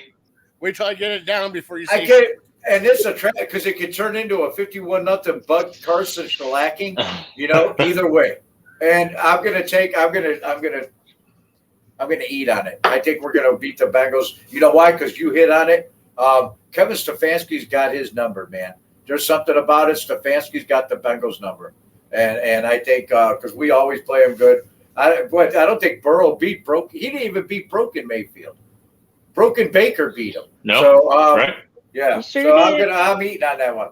We try to get it down before you I say. can't, and it's a trap because it could turn into a 51-0 Bud Carson shellacking. You know, either way. And I'm gonna eat on it. I think we're gonna beat the Bengals. You know why? Because you hit on it. Kevin Stefanski's got his number, man. There's something about it. Stefanski's got the Bengals number, and I think because we always play him good. I don't think Burrow beat Broke. He didn't even beat Broken Mayfield. Broken Baker beat him. No, so, right? Yeah. Sure so did. I'm eating on that one.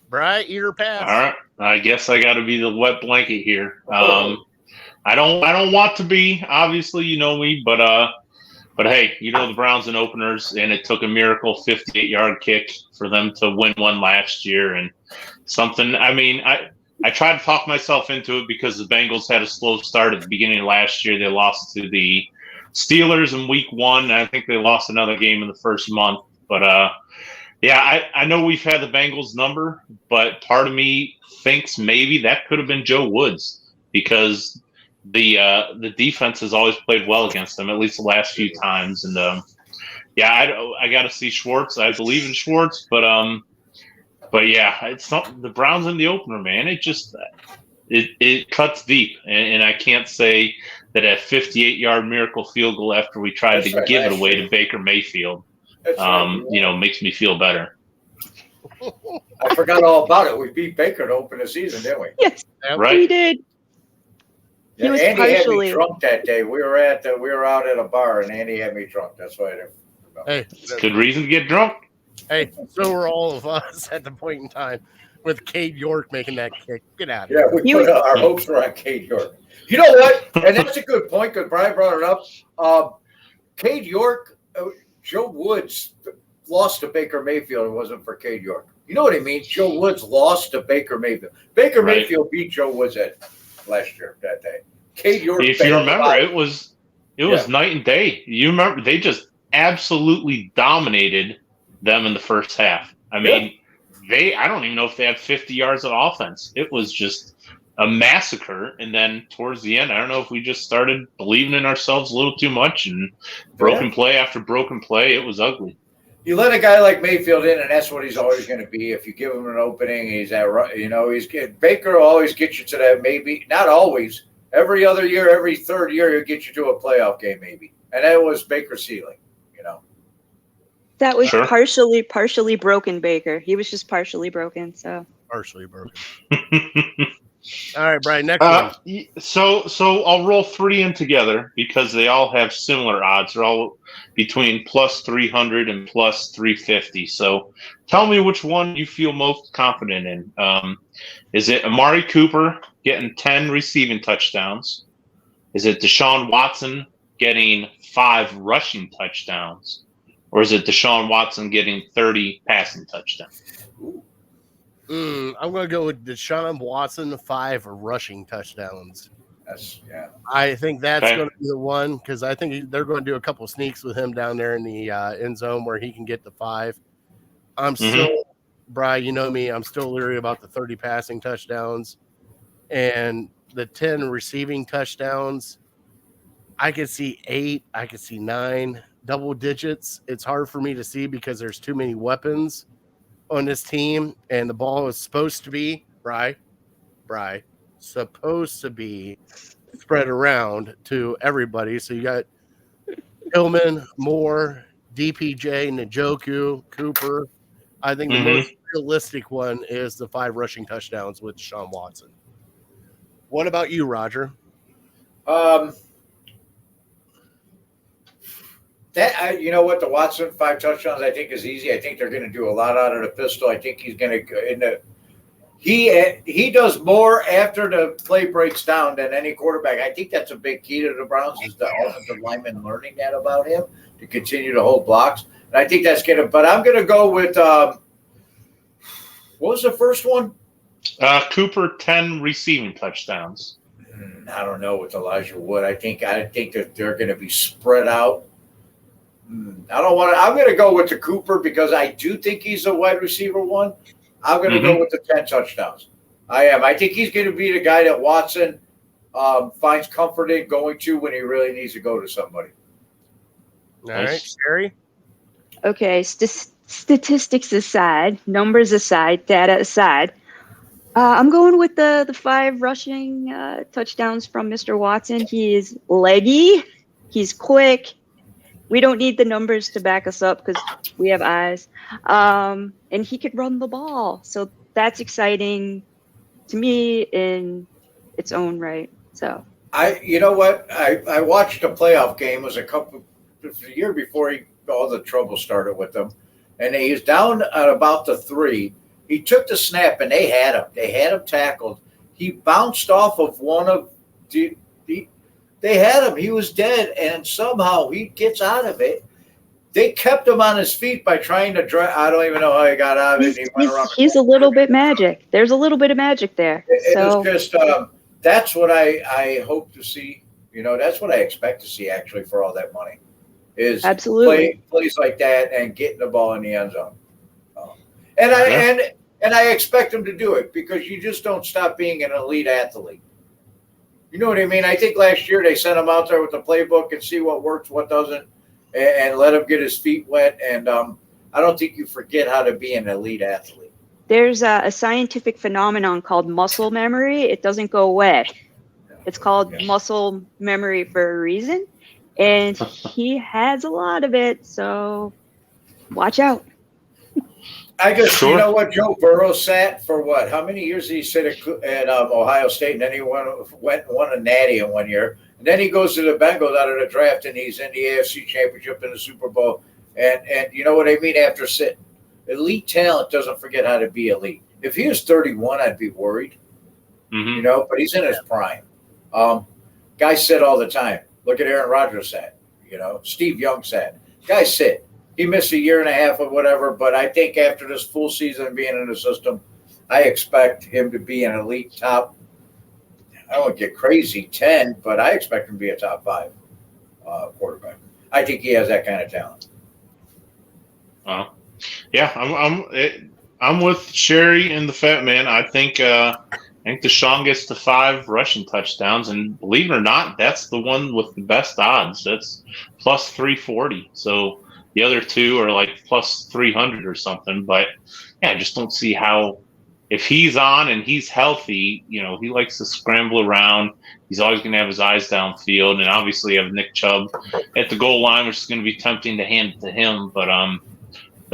Bri, eat or pass. All right. I guess I got to be the wet blanket here. I don't want to be. Obviously, you know me, but hey, you know the Browns in openers, and it took a miracle 58-yard kick for them to win one last year, and something. I mean, I tried to talk myself into it because the Bengals had a slow start at the beginning of last year. They lost to the Steelers in week 1. And I think they lost another game in the first month. But, yeah, I know we've had the Bengals number, but part of me thinks maybe that could have been Joe Woods because the defense has always played well against them, at least the last few times. And, yeah, I got to see Schwartz. I believe in Schwartz, but yeah, it's not the Browns in the opener, man. It just it cuts deep, and I can't say that a 58-yard miracle field goal after we tried to give it away to Baker Mayfield, makes me feel better. I forgot all about it. We beat Baker to open the season, didn't we? Yes, Right? we did. He was Andy partially had me drunk that day. We were out at a bar, and Andy had me drunk. That's why I didn't remember. Hey, It's a good reason to get drunk. hey, so were all of us at the point in time with Cade York making that kick. Get out of Yeah, here. we put our hopes were on Cade York. You know what? And that's a good point because Brian brought it up. Cade York, Joe Woods lost to Baker Mayfield. It wasn't for Cade York. You know what I mean? Joe Woods lost to Baker Mayfield. Baker Right. Mayfield beat Joe Woods last year that day. Cade York. If you remember, it was night and day. You remember they just absolutely dominated them in the first half. I mean, I don't even know if they had 50 yards of offense. It was just a massacre. And then towards the end, I don't know if we just started believing in ourselves a little too much and broken play after broken play. It was ugly. You let a guy like Mayfield in, and that's what he's always going to be. If you give him an opening, Baker will always get you to that. Maybe not always. Every other year, every third year, he'll get you to a playoff game, maybe. And that was Baker's ceiling. That was Sure. partially broken Baker. He was just partially broken. So Partially broken. All right, Brian, next one. So I'll roll 3 in together because they all have similar odds. They're all between plus 300 and plus 350. So tell me which one you feel most confident in. Is it Amari Cooper getting 10 receiving touchdowns? Is it Deshaun Watson getting 5 rushing touchdowns? Or is it Deshaun Watson getting 30 passing touchdowns? I'm going to go with Deshaun Watson, 5 rushing touchdowns. Yeah. I think that's Okay. going to be the one because I think they're going to do a couple sneaks with him down there in the end zone where he can get the 5. I'm still, Bri, you know me, I'm still leery about the 30 passing touchdowns and the 10 receiving touchdowns. I could see 8, I could see 9. Double digits. It's hard for me to see because there's too many weapons on this team, and the ball is supposed to be supposed to be spread around to everybody. So you got Tillman, Moore, DPJ, Njoku, Cooper. I think the most realistic one is the 5 rushing touchdowns with Deshaun Watson. What about you, Roger? You know what, the Watson 5 touchdowns I think is easy. I think they're going to do a lot out of the pistol. I think he's going to he does more after the play breaks down than any quarterback. I think that's a big key to the Browns is the offensive lineman learning that about him to continue to hold blocks. And I think that's going to. But I'm going to go with what was the first one? Cooper 10 receiving touchdowns. I don't know with Elijah Wood. I think that they're going to be spread out. I don't want to. I'm going to go with the Cooper because I do think he's a wide receiver one. I'm going to go with the 10 touchdowns. I am. I think he's going to be the guy that Watson finds comfort in going to when he really needs to go to somebody. All right, Sherry. Okay, statistics aside, numbers aside, data aside, I'm going with the 5 rushing touchdowns from Mr. Watson. He is leggy. He's quick. We don't need the numbers to back us up because we have eyes. And he could run the ball. So that's exciting to me in its own right. So you know what? I watched a playoff game. It was a year before all the trouble started with him. And he was down at about the 3. He took the snap, and they had him. They had him tackled. He bounced off of one of the they had him. He was dead, and somehow he gets out of it. They kept him on his feet by trying to drive. I don't even know how he got out of it. He's a little bit magic. There's a little bit of magic there. It was just that's what I hope to see. You know, that's what I expect to see actually for all that money. Is absolutely plays like that and getting the ball in the end zone. And I expect him to do it because you just don't stop being an elite athlete. You know what I mean? I think last year they sent him out there with the playbook and see what works, what doesn't, and let him get his feet wet. And I don't think you forget how to be an elite athlete. There's a scientific phenomenon called muscle memory. It doesn't go away. It's called muscle memory for a reason. And he has a lot of it, so watch out. You know what, Joe Burrow sat for what? How many years did he sit at Ohio State? And then he went and won a natty in 1 year. And then he goes to the Bengals out of the draft, and he's in the AFC Championship and the Super Bowl. And you know what I mean? After sitting, elite talent doesn't forget how to be elite. If he was 31, I'd be worried. You know, but he's in his prime. Guys sit all the time. Look at Aaron Rodgers sat. You know, Steve Young sat. Guys sit. He missed a year and a half or whatever, but I think after this full season being in the system, I expect him to be an elite top. I don't get crazy 10, but I expect him to be a top 5 quarterback. I think he has that kind of talent. Yeah, I'm with Sherry and the Fat Man. I think Deshaun gets to 5 rushing touchdowns, and believe it or not, that's the one with the best odds. That's plus 340. So the other 2 are like plus 300 or something. But yeah, I just don't see how, if he's on and he's healthy, you know, he likes to scramble around. He's always going to have his eyes downfield, and obviously you have Nick Chubb at the goal line, which is going to be tempting to hand it to him. But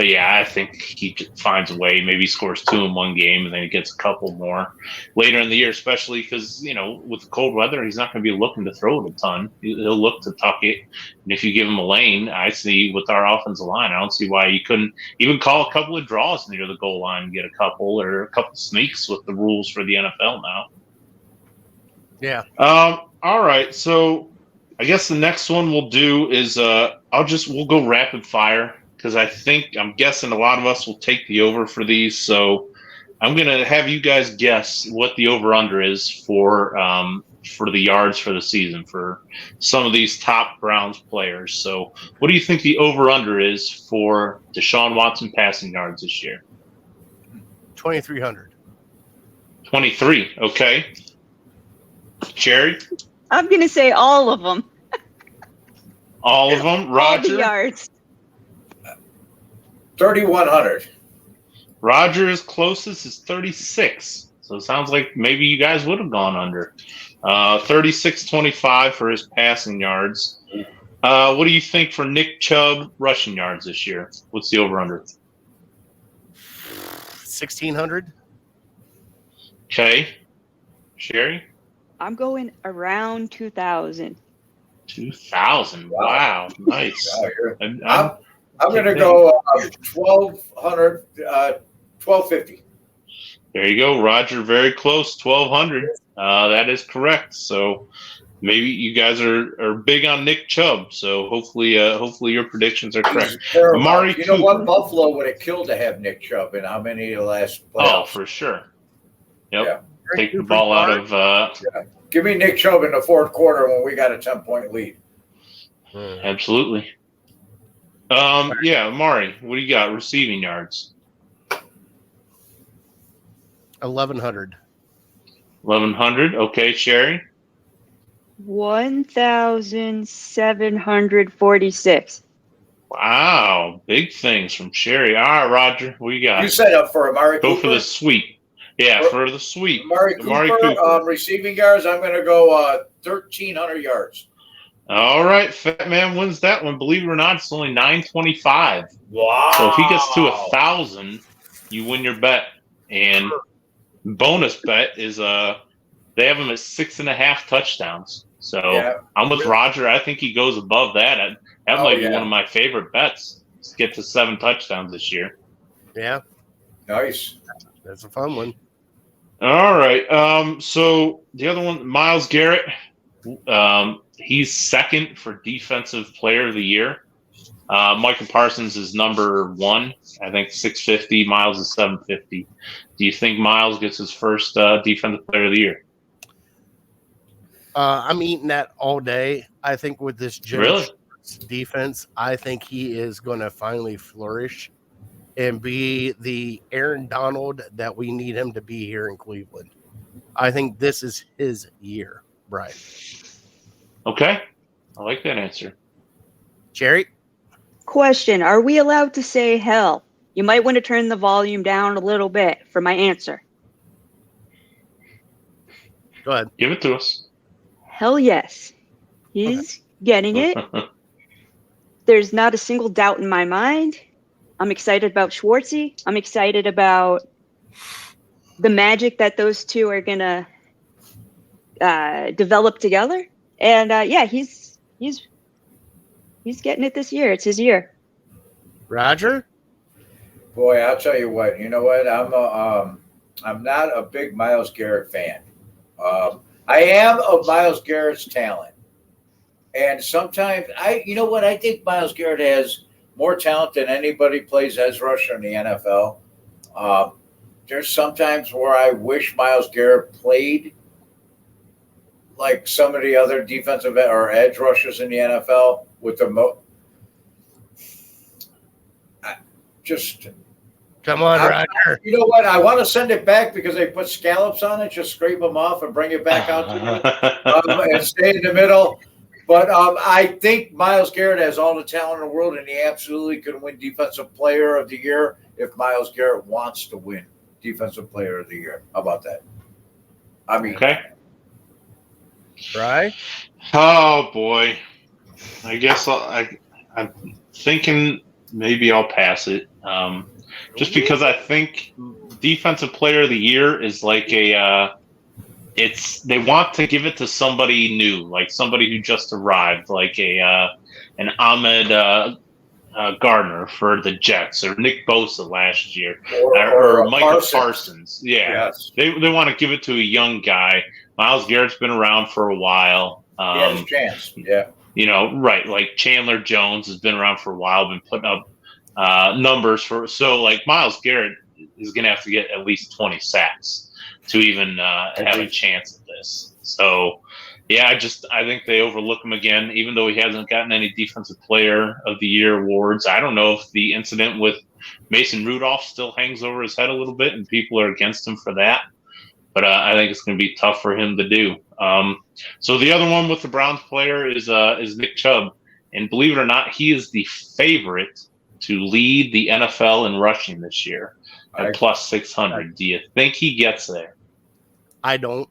yeah, I think he finds a way. Maybe he scores 2 in one game, and then he gets a couple more later in the year, especially because, you know, with the cold weather, he's not going to be looking to throw it a ton. He'll look to tuck it. And if you give him a lane, I see with our offensive line, I don't see why you couldn't even call a couple of draws near the goal line and get a couple or a couple sneaks with the rules for the NFL now. Yeah. All right. So I guess the next one we'll do is we'll go rapid fire. Because I'm guessing a lot of us will take the over for these. So I'm going to have you guys guess what the over-under is for the yards for the season for some of these top Browns players. So what do you think the over-under is for Deshaun Watson passing yards this year? 2,300. 23, okay. Cherry? I'm going to say all of them. All of them? Roger? All the yards. 3,100. Roger's closest is 36. So it sounds like maybe you guys would have gone under. 36.25 for his passing yards. What do you think for Nick Chubb rushing yards this year? What's the over-under? 1,600. Okay. Sherry? I'm going around 2,000. 2,000. Wow. Nice. I'm going to go 1,200, 1,250. There you go, Roger. Very close, 1,200. That is correct. So maybe you guys are big on Nick Chubb. So hopefully your predictions are correct. Amari, you know what? Buffalo would have killed to have Nick Chubb in how many of the last playoffs? Oh, for sure. Yep. Yeah. Take the ball out of Give me Nick Chubb in the fourth quarter when we got a 10-point lead. Absolutely. Yeah, Mari, what do you got? Receiving yards. 1,100. 1,100. Okay, Sherry. 1,746. Wow, big things from Sherry. All right, Roger, what you got? You set up for Amari Go Cooper? for the sweep. Yeah, for the sweep. Amari Cooper. Receiving yards, I'm going to go 1,300 yards. All right, Fat Man wins that one. Believe it or not, it's only 925. Wow. So if he gets to 1,000, you win your bet. And bonus bet is they have him at 6.5 touchdowns. So Yeah. I'm with Roger. I think he goes above that. That might be one of my favorite bets. Let's get to 7 touchdowns this year. Yeah. Nice. That's a fun one. All right. So the other one, Myles Garrett, he's second for Defensive Player of the Year. Michael Parsons is number 1. I think 650. Myles is 750. Do you think Myles gets his first Defensive Player of the Year? I'm eating that all day. I think with this defense, I think he is going to finally flourish and be the Aaron Donald that we need him to be here in Cleveland. I think this is his year, Brian. Okay. I like that answer. Jerry? Question, are we allowed to say hell? You might want to turn the volume down a little bit for my answer. Go ahead. Give it to us. Hell yes. He's getting it. There's not a single doubt in my mind. I'm excited about Schwartzy. I'm excited about the magic that those two are going to develop together. And he's getting it this year. It's his year. Roger? Boy, I'll tell you what. You know what? I'm not a big Myles Garrett fan. I am of Myles Garrett's talent. And sometimes I think Myles Garrett has more talent than anybody plays edge rusher in the NFL. There's sometimes where I wish Myles Garrett played like some of the other defensive or edge rushers in the NFL with the Come on, Roger. You know what? I want to send it back because they put scallops on it. Just scrape them off and bring it back out to me and stay in the middle. But I think Myles Garrett has all the talent in the world, and he absolutely could win Defensive Player of the Year if Myles Garrett wants to win Defensive Player of the Year. How about that? I mean, okay. Right? Oh boy, I guess I'm thinking maybe I'll pass it. Just because I think Defensive Player of the Year is like they want to give it to somebody new, like somebody who just arrived, like an Ahmed Gardner for the Jets or Nick Bosa last year or Micah Parsons. Yeah, yes. They want to give it to a young guy. Myles Garrett's been around for a while. He has a chance. Yeah. Right. Like Chandler Jones has been around for a while, been putting up numbers so like Myles Garrett is going to have to get at least 20 sacks to even have a chance at this. So, yeah, I think they overlook him again, even though he hasn't gotten any Defensive Player of the Year awards. I don't know if the incident with Mason Rudolph still hangs over his head a little bit and people are against him for that. But I think it's going to be tough for him to do. So the other one with the Browns player is Nick Chubb. And believe it or not, he is the favorite to lead the NFL in rushing this year at plus 600. Do you think he gets there? I don't.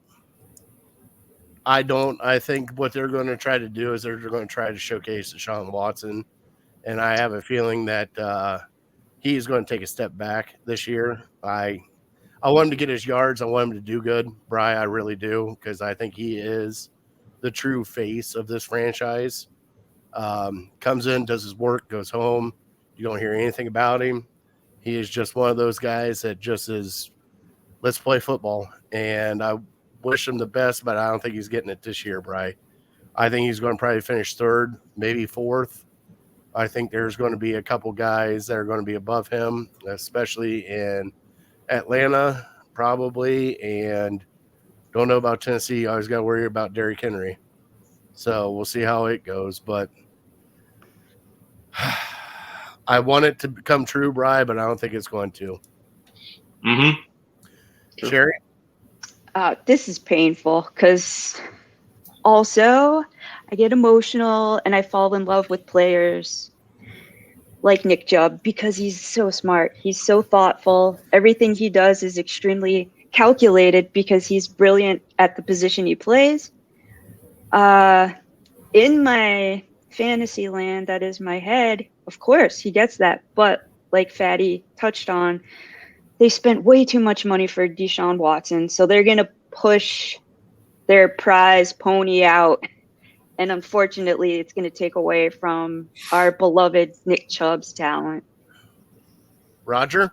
I think what they're going to try to do is they're going to try to showcase Deshaun Watson. And I have a feeling that he's going to take a step back this year. I want him to get his yards. I want him to do good, Bri. I really do, because I think he is the true face of this franchise. Comes in, does his work, goes home. You don't hear anything about him. He is just one of those guys that just is, let's play football. And I wish him the best, but I don't think he's getting it this year, Bri. I think he's going to probably finish third, maybe fourth. I think there's going to be a couple guys that are going to be above him, especially in Atlanta, probably, and Don't know about Tennessee. I always got to worry about Derrick Henry. So we'll see how it goes. But I want it to come true, Bri, but I don't think it's going to. Mm-hmm. Sherry? This is painful because also I get emotional and I fall in love with players like Nick Chubb because he's so smart. He's so thoughtful. Everything he does is extremely calculated because he's brilliant at the position he plays. In my fantasy land, that is my head, of course, he gets that. But like Fatty touched on, they spent way too much money for Deshaun Watson. So they're going to push their prize pony out. And unfortunately, it's going to take away from our beloved Nick Chubb's talent. Roger?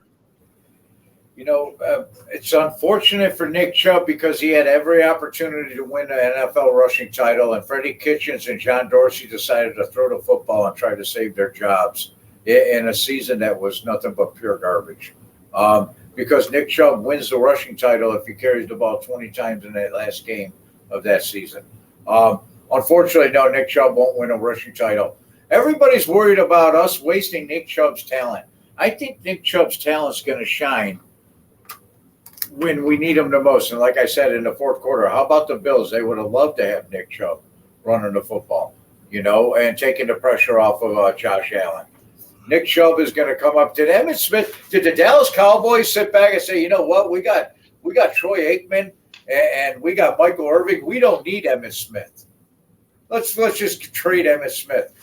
It's unfortunate for Nick Chubb because he had every opportunity to win an NFL rushing title, and Freddie Kitchens and John Dorsey decided to throw the football and try to save their jobs in a season that was nothing but pure garbage. Because Nick Chubb wins the rushing title if he carries the ball 20 times in that last game of that season. Unfortunately, no, Nick Chubb won't win a rushing title. Everybody's worried about us wasting Nick Chubb's talent. I think Nick Chubb's talent is going to shine when we need him the most. And like I said, in the fourth quarter, how about the Bills? They would have loved to have Nick Chubb running the football, and taking the pressure off of Josh Allen. Nick Chubb is going to come up. Did Emmitt Smith, did the Dallas Cowboys sit back and say, you know what, we got Troy Aikman and we got Michael Irving. We don't need Emmitt Smith. Let's just trade Emmitt Smith.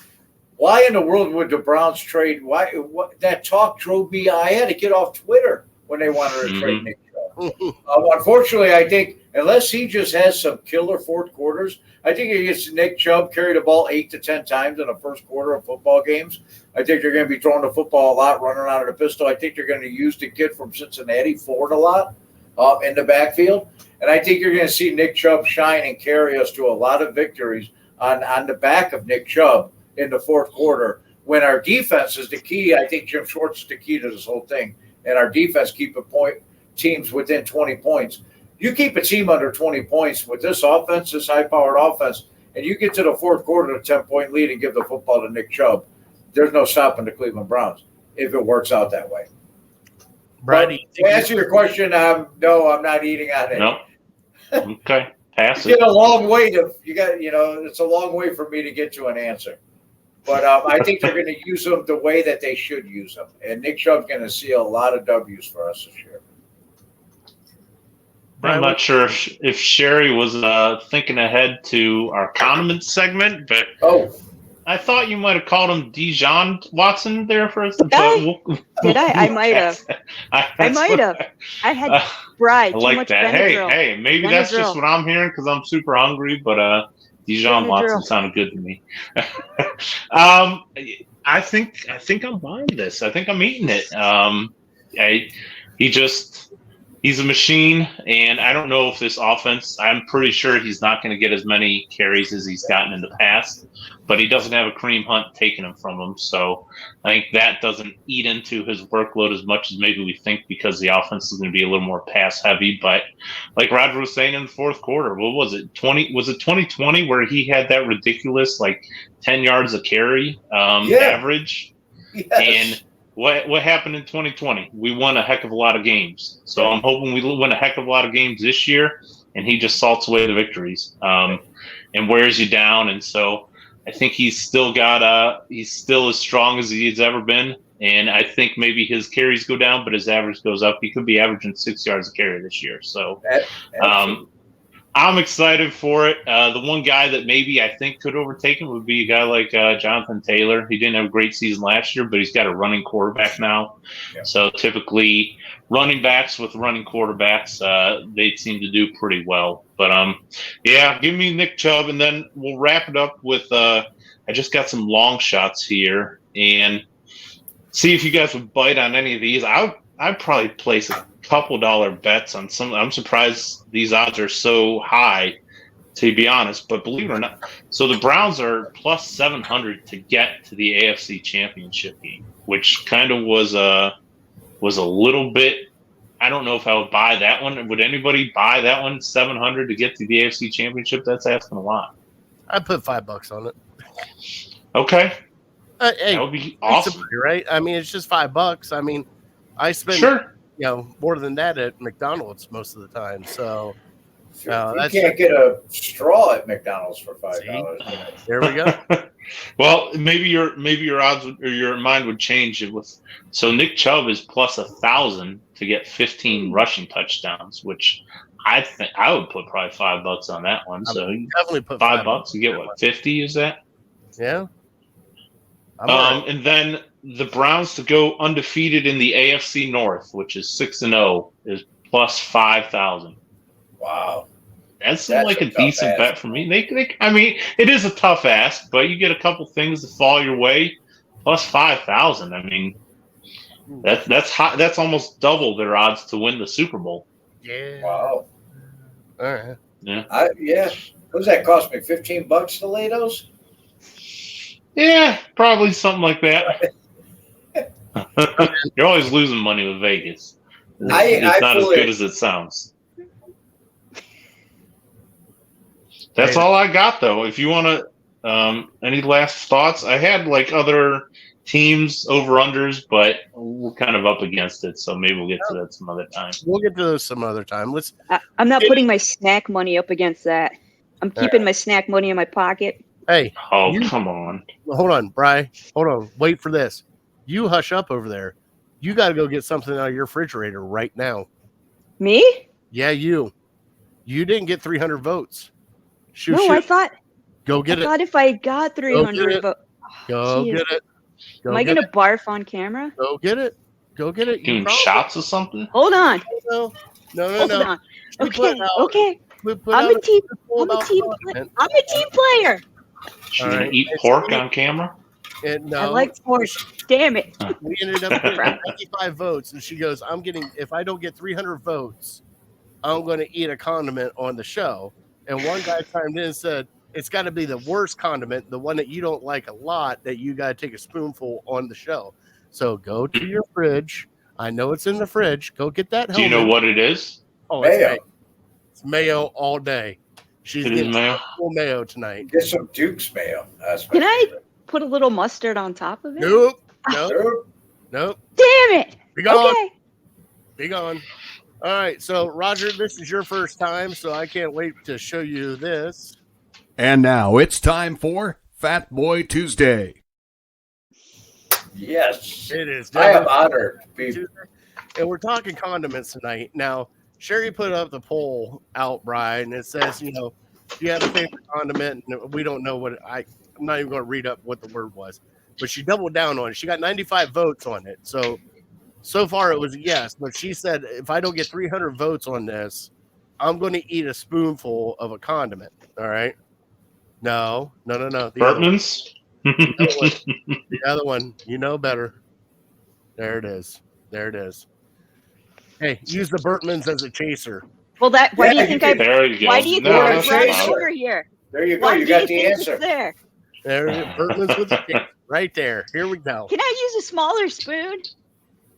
Why in the world would the Browns trade? That talk drove me. I had to get off Twitter when they wanted to trade Nick Chubb. Unfortunately, I think unless he just has some killer fourth quarters, I think he gets Nick Chubb carry the ball 8 to 10 times in the first quarter of football games. I think they're going to be throwing the football a lot, running out of the pistol. I think they're going to use the kid from Cincinnati, Ford, a lot in the backfield. And I think you're going to see Nick Chubb shine and carry us to a lot of victories on the back of Nick Chubb in the fourth quarter, when our defense is the key. I think Jim Schwartz is the key to this whole thing, and our defense keep teams within 20 points. You keep a team under 20 points with this offense, this high-powered offense, and you get to the fourth quarter, a 10-point lead, and give the football to Nick Chubb. There's no stopping the Cleveland Browns if it works out that way. Brady, to answer your question, no, I'm not eating on it. No. Okay. Pass You it. get a long way it's a long way for me to get to an answer. But I think they're going to use them the way that they should use them. And Nick Chubb's going to see a lot of W's for us this year. I'm not sure if Sherry was thinking ahead to our Condiment segment, but I thought you might have called him Dijon Watson there for a second. Did I? I might have. I might have. I had fried too like much that. Benadryl. Hey, maybe that's just what I'm hearing because I'm super hungry, but Dijon Watson sounded good to me. I think I'm buying this. I think I'm eating it. He's a machine, and I don't know if this offense, I'm pretty sure he's not going to get as many carries as he's gotten in the past, but he doesn't have a Kareem Hunt taking them from him. So I think that doesn't eat into his workload as much as maybe we think because the offense is going to be a little more pass heavy. But like Roger was saying in the fourth quarter, what was it? Was it 2020 where he had that ridiculous 10 yards a carry average? Yes. And what happened in 2020? We won a heck of a lot of games. So I'm hoping we win a heck of a lot of games this year, and he just salts away the victories and wears you down. And so I think he's still as strong as he's ever been. And I think maybe his carries go down, but his average goes up. He could be averaging 6 yards a carry this year. So I'm excited for it. The one guy that maybe I think could overtake him would be a guy like Jonathan Taylor. He didn't have a great season last year, but he's got a running quarterback now. Yeah. So typically running backs with running quarterbacks, they seem to do pretty well. But, give me Nick Chubb, and then we'll wrap it up with I just got some long shots here. And see if you guys would bite on any of these. I'd probably place a couple dollar bets on some. I'm surprised these odds are so high, to be honest. But believe it or not, so the Browns are plus 700 to get to the AFC Championship game, which kind of was a little bit I don't know if I would buy that one. Would anybody buy that one? $700 to get to the AFC Championship? That's asking a lot. I'd put $5 on it. Okay, Hey, that would be awesome. right? I mean, it's just $5. I mean, I spend Sure. more than that at McDonald's most of the time. So You can't get a straw at McDonald's for $5. there we go. Well, maybe your odds or your mind would change. So Nick Chubb is plus 1,000 to get 15 rushing touchdowns, which I think I would put probably $5 on that one. So Definitely put $5. You get what, 50? Is that? Yeah. Right. And then the Browns to go undefeated in the AFC North, which is 6-0, is plus 5,000. Wow. That's like a decent bet for me. I mean, it is a tough ask, but you get a couple things to fall your way. Plus 5,000. I mean, that's hot. That's almost double their odds to win the Super Bowl. Yeah. Wow. All right. Yeah. What does that cost me? $15 to lay those? Yeah, probably something like that. You're always losing money with Vegas. It's not as good as it sounds. That's all I got, though. If you want to, any last thoughts? I had like other teams over-unders, but we're kind of up against it, so maybe we'll get to that some other time. We'll get to those some other time. I'm not putting my snack money up against that. I'm keeping my snack money in my pocket. Hey. Come on. Hold on, Bri. Hold on. Wait for this. You hush up over there. You got to go get something out of your refrigerator right now. Me? Yeah, you. You didn't get 300 votes. Shoot. I thought. Go get it. I thought if I got 300 votes. Go get it. Am I going to barf on camera? Go get it. Go get it. Doing shots or something? Hold on. No. Hold on. Okay. I'm a team player. She's going to eat pork on camera? No. I like pork. Damn it. We ended up getting 95 votes, and she goes, if I don't get 300 votes, I'm going to eat a condiment on the show. And one guy chimed in and said, it's got to be the worst condiment, the one that you don't like a lot, that you got to take a spoonful on the show. So go to your fridge. I know it's in the fridge. Go get that. Do you know what it is? Oh, it's mayo all day. She's getting full mayo tonight. Get some Duke's mayo. Can I put a little mustard on top of it? Nope. Damn it. Be gone. Okay. Be gone. All right. So, Roger, this is your first time, so I can't wait to show you this. And now it's time for Fat Boy Tuesday. Yes. It is. I am honored to be. And we're talking condiments tonight. Now, Sherry put up the poll out, Brian, and it says, do you have a favorite condiment? And we don't know what I'm not even going to read up what the word was, but she doubled down on it. She got 95 votes on it. So far it was a yes, but she said, if I don't get 300 votes on this, I'm going to eat a spoonful of a condiment. All right. No. Bertman's? The other one, you know better. There it is. Hey, use the Bertmans as a chaser. Well, why do you think I brought it over here? There you go. You got the answer. There. There it is. Bertmans with the chaser. Right there. Here we go. Can I use a smaller spoon?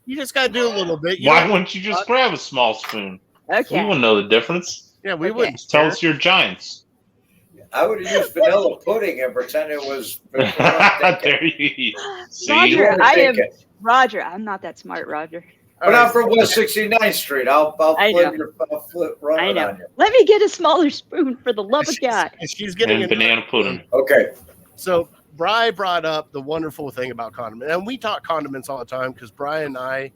You just got to do a little bit. Why wouldn't you just grab a small spoon? Okay. We wouldn't know the difference. Yeah, we wouldn't. Tell us you're giants. I would have used vanilla pudding and pretend it was. There you see. Roger, I'm not that smart, Roger. But I'm from West 69th Street. I'll flip running on you. Let me get a smaller spoon for the love of God. She's getting banana pudding. Okay. So Bri brought up the wonderful thing about condiments, and we talk condiments all the time because Bri and I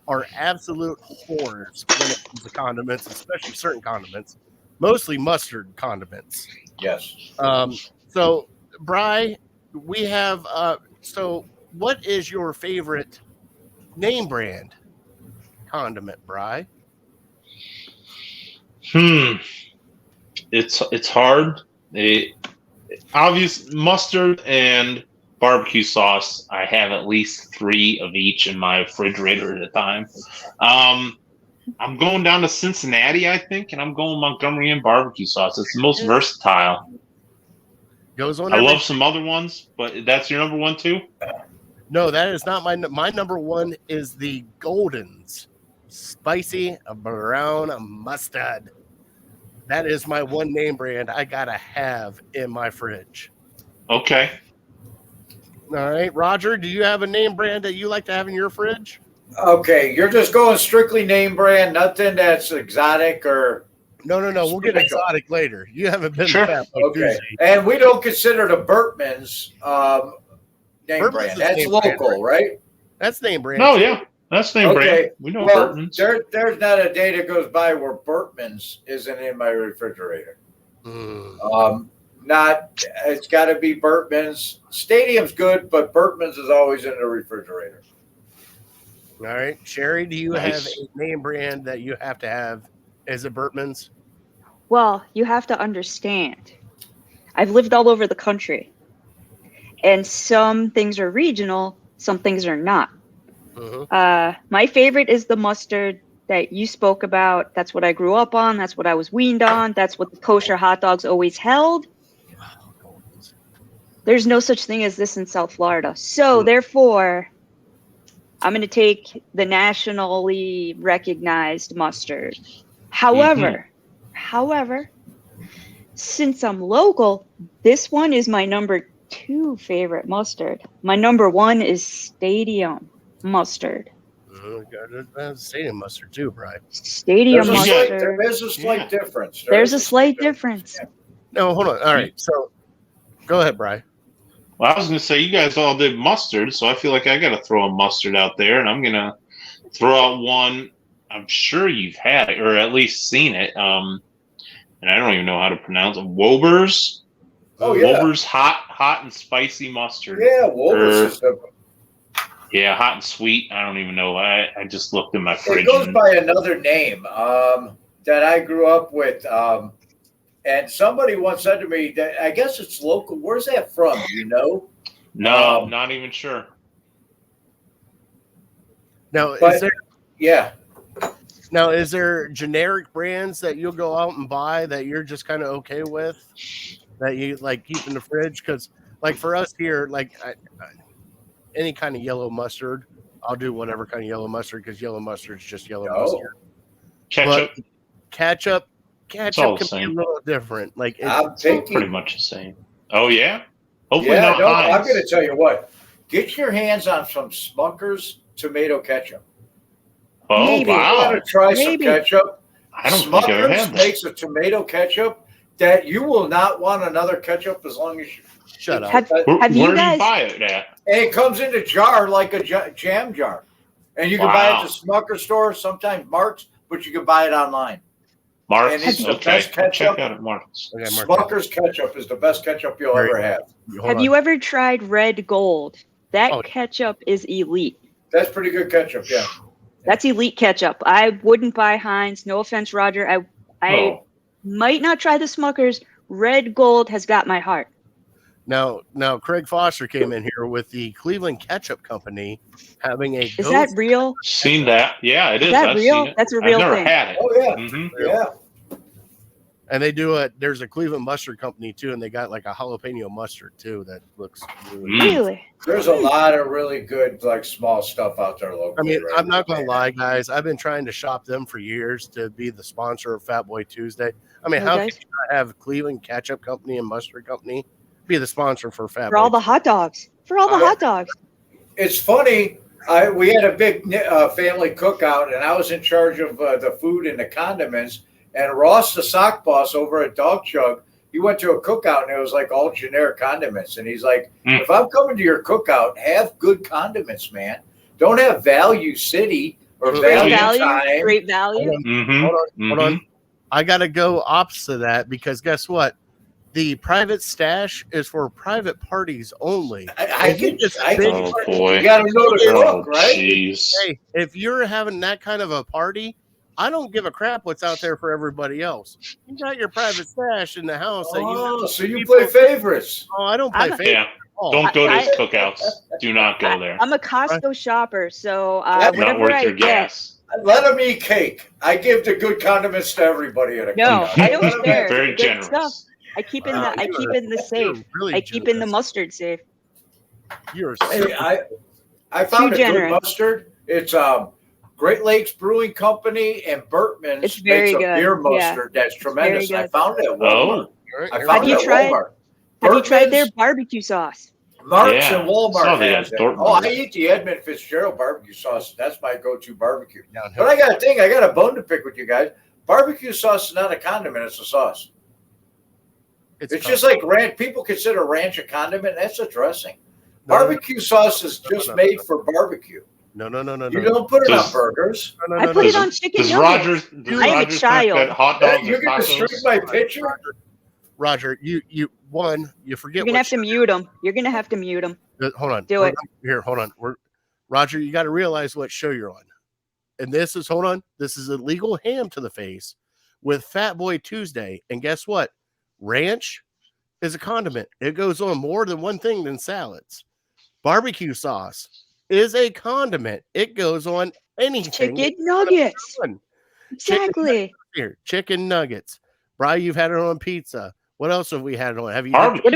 are absolute whores when it comes to condiments, especially certain condiments, mostly mustard condiments. Yes. So Bri, we have. So what is your favorite name brand condiment, Bri? It's hard. Obvious mustard and barbecue sauce. I have at least 3 of each in my refrigerator at a time. I'm going down to Cincinnati, I think, and I'm going Montgomery and barbecue sauce. It's the most versatile. Goes on. I love some other ones, but that's your number one too? No, that is not my number one. Is the Golden's spicy brown mustard. That is my one name brand I gotta have in my fridge. Okay. All right, Roger, do you have a name brand that you like to have in your fridge? Okay, you're just going strictly name brand, nothing that's exotic or No. We'll get special. exotic later. You haven't been Sure. to Fat Boy Okay, Tuesday. and we don't consider the Bertman's name Bertman's brand. is That's name local, brand, right? That's name brand. No, yeah. That's name Okay. brand. We know Well, Burton's. there's not a day that goes by where Bertman's isn't in my refrigerator. Mm. It's got to be Bertman's. Stadium's good, but Bertman's is always in the refrigerator. All right, Sherry, do you Nice. have a name brand that you have to have? Is it Bertman's? Well, you have to understand. I've lived all over the country, and some things are regional, some things are not. Mm-hmm. My favorite is the mustard that you spoke about. That's what I grew up on. That's what I was weaned on. That's what the kosher hot dogs always held. There's no such thing as this in South Florida. So therefore, I'm going to take the nationally recognized mustard. However, since I'm local, this one is my number 2 favorite mustard. My number 1 is Stadium mustard. Stadium mustard too, Brian. Stadium There mustard. is a slight difference. There's a slight difference. No, hold on. All right, so go ahead, Brian. Well, I was going to say, you guys all did mustard, so I feel like I got to throw a mustard out there, and I'm going to throw out one. I'm sure you've had it, or at least seen it. And I don't even know how to pronounce it. Wober's. Oh, yeah. Wober's hot and spicy mustard. Yeah, Wolver's is Yeah, hot and sweet. I don't even know. I just looked in my fridge. It goes by another name that I grew up with. And somebody once said to me that I guess it's local. Where's that from? Do you know? No, not even sure. Now, is there generic brands that you'll go out and buy that you're just kind of okay with, that you like keep in the fridge? Because, like for us here, like any kind of yellow mustard, I'll do whatever kind of yellow mustard because yellow mustard is just yellow mustard. Ketchup. But ketchup all can the be a same. little different. Like I'm taking. Pretty much the same. Oh, yeah? Hopefully Yeah, not no, Heinz. I'm going to tell you what. Get your hands on some Smucker's tomato ketchup. Oh, Maybe. You wow. want to try some Maybe. ketchup? I don't think I've ever Smucker's had that. makes a tomato ketchup that you will not want another ketchup as long as you. shut up. Have Where you do you guys? buy it at? And it comes in a jar like a jam jar. And you can buy it at the Smucker store, sometimes Mark's, but you can buy it online. Mark's? And it's the Okay, best I'll check ketchup. out at Mark's. Okay, Mark. Smucker's ketchup is the best ketchup you'll ever have. Hold Have on. you ever tried Red Gold? That Oh. ketchup is elite. That's pretty good ketchup, yeah. That's elite ketchup. I wouldn't buy Heinz. No offense, Roger. I Oh, might not try the Smuckers. Red Gold has got my heart. Now, Craig Foster came in here with the Cleveland Ketchup Company having a Is that real? seen that. Yeah, it is. that I've real? seen it. That's a real I've never thing. had it. Oh, yeah. Mhm. Yeah. and they do there's a Cleveland mustard company too, and they got like a jalapeno mustard too that looks really Mm. Really? There's a lot of really good, like, small stuff out there locally. I mean, right I'm not now. gonna lie, guys. I've been trying to shop them for years to be the sponsor of Fat Boy Tuesday. I mean, Oh, how guys. can you not have Cleveland Ketchup Company and Mustard Company be the sponsor for Fat For Boy? all the hot dogs. For all the hot dogs. It's funny. We had a big family cookout, and I was in charge of the food and the condiments. And Ross, the sock boss over at Dog Chug, he went to a cookout, and it was like all generic condiments. And he's like, if I'm coming to your cookout, have good condiments, man. Don't have Value City or Great Value value. Time. Great value. Mhm. Hold on. I gotta go opposite of that because guess what? The private stash is for private parties only. I If you get just I big- Oh, boy. You got to know the Oh, cook, right? jeez. Hey, if you're having that kind of a party, I don't give a crap what's out there for everybody else. You got your private stash in the house. That Oh, so you people- play favorites. Oh, I don't play I'm- favorites. Yeah. at all. Don't go to I- his cookouts. Do not go there. I'm a Costco shopper, so That's Not whatever worth I your get. gas. Let them eat cake. I give the good condiments to everybody at a No, cookout. I don't share. Very The good generous. stuff. I keep in the I keep in the You're safe. really I keep in the generous. mustard safe. You're Hey, so I found Too a generous. good mustard. It's Great Lakes Brewing Company and Bertman's It's very makes a good. beer Yeah. mustard that's tremendous. very I good. found it at Walmart. I Have found you it at tried- Walmart. Have you tried their Bertman's, barbecue sauce? Mark's Yeah, and I saw Walmart they has got it. Dortmund. Oh, I eat the Edmund Fitzgerald barbecue sauce. That's my go-to barbecue. Downhill. But I got a thing. I got a bone to pick with you guys. Barbecue sauce is not a condiment. It's a sauce. It's just like ranch. People consider ranch a condiment. That's a dressing. No, Barbecue sauce is just no. made for barbecue. No. You don't put it on Does- burgers. I put it on chicken Does nuggets. Roger I have a think child. that hot Hey, dogs you're are going to streak tacos? my picture? Roger, you forget. You're gonna have to mute him. You're gonna have to mute him. Hold on. Do it. Here, hold on. Roger, you got to realize what show you're on. And this is Illegal Ham to the Face with Fat Boy Tuesday. And guess what? Ranch is a condiment. It goes on more than one thing than salads. Barbecue sauce is a condiment. It goes on anything. Chicken nuggets. Exactly. Chicken nuggets. Bri, you've had it on pizza. What else have we had it on? Have you? Barbecue What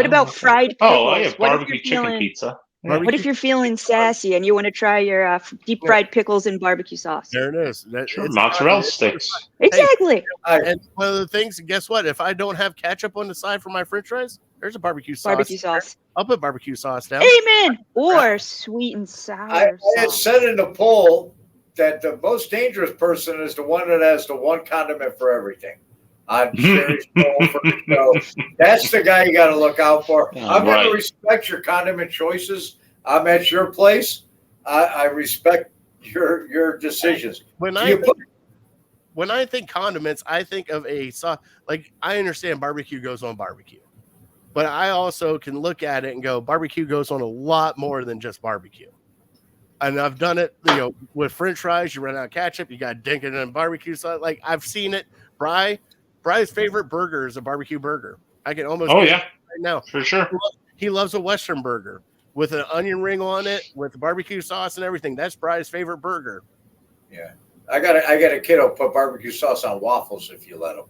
about sauce. fried pickles? Oh, I have What if barbecue you're chicken feeling- pizza. What if you're feeling sassy and you want to try your deep fried pickles and barbecue sauce? There it is. Sure, It's mozzarella condiment. sticks. Exactly. And one of the things, guess what? If I don't have ketchup on the side for my French fries, there's a barbecue sauce. Barbecue sauce. I'll put barbecue sauce down. Amen. Or sweet and sour I had sauce. said in the poll that the most dangerous person is the one that has the one condiment for everything. On Sherry's poll for the show. That's the guy you got to look out for. I'm going to respect your condiment choices. I'm at your place. I respect your decisions. When I think condiments, I think of a sauce. Like, I understand barbecue goes on barbecue, but I also can look at it and go, barbecue goes on a lot more than just barbecue. And I've done it, with French fries. You run out of ketchup, you got to dink it in barbecue sauce. Like, I've seen it. Bri's favorite burger is a barbecue burger. I can almost. Oh, yeah. right now For sure. He loves a Western burger with an onion ring on it, with barbecue sauce and everything. That's Bri's favorite burger. Yeah, I got a kiddo put barbecue sauce on waffles if you let him.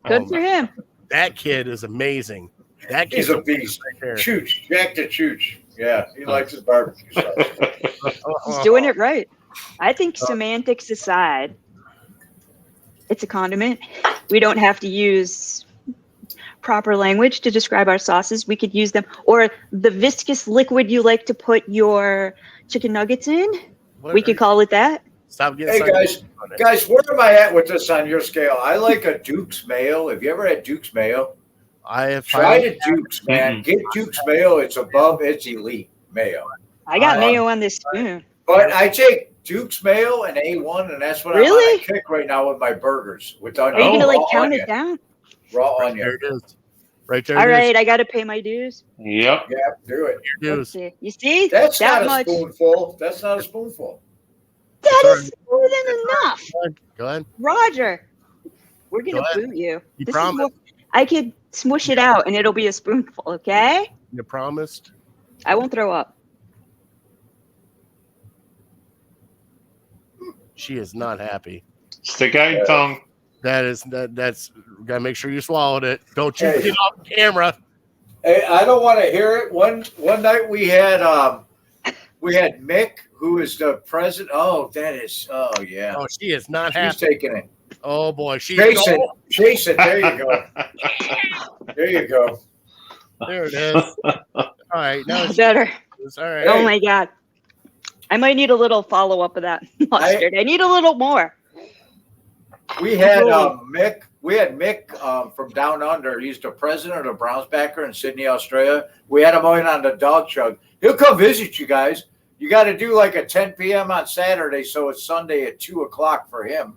Good for him. That kid is amazing. That kid's He's a beast. right there. Chooch, Jack the Chooch. Yeah, he likes his barbecue sauce. He's doing it right. I think semantics aside, it's a condiment. We don't have to use proper language to describe our sauces. We could use them, or the viscous liquid you like to put your chicken nuggets in. We could call it that. Stop getting. Hey scientific on it. guys, where am I at with this on your scale? I like a Duke's mayo. Have you ever had Duke's mayo? I have Try tried. the Duke's, man. Get Duke's mayo. It's elite mayo. I got mayo on this spoon. But I take Duke's mayo and A1, and that's what I'm Really? on a kick right now with my burgers. With onion, Are you gonna raw count onion, it down? Raw There onion. it is. Right there. All it is. right, I got to pay my dues. Yep. Yeah, do it. Here it Let's is. see. You see? That's that not a much. spoonful. That's not a spoonful. That Sorry. is more than enough. Go ahead. Roger, we're Go gonna ahead. boot you. You This is promised. more- I could smush it out and it'll be a spoonful, okay? You promised. I won't throw up. She is not happy. Stick out your tongue. That's gotta make sure you swallowed it. Don't you Hey. get off camera. Hey, I don't want to hear it. One night we had Mick, who is the president. Oh, that is. Oh yeah. Oh, she is not She's happy. taking it. Oh boy, she's Jason, oh, Jason, there you go. There you go. there it is. All right, now it's Better. all right. Oh my god. I might need a little follow up of that mustard. I need a little more. We had Mick. We had Mick from down under. He's the president of the Brownsbacker in Sydney, Australia. We had him on the dog chug. He'll come visit you guys. You got to do like a 10 p.m. on Saturday, so it's Sunday at 2 o'clock for him.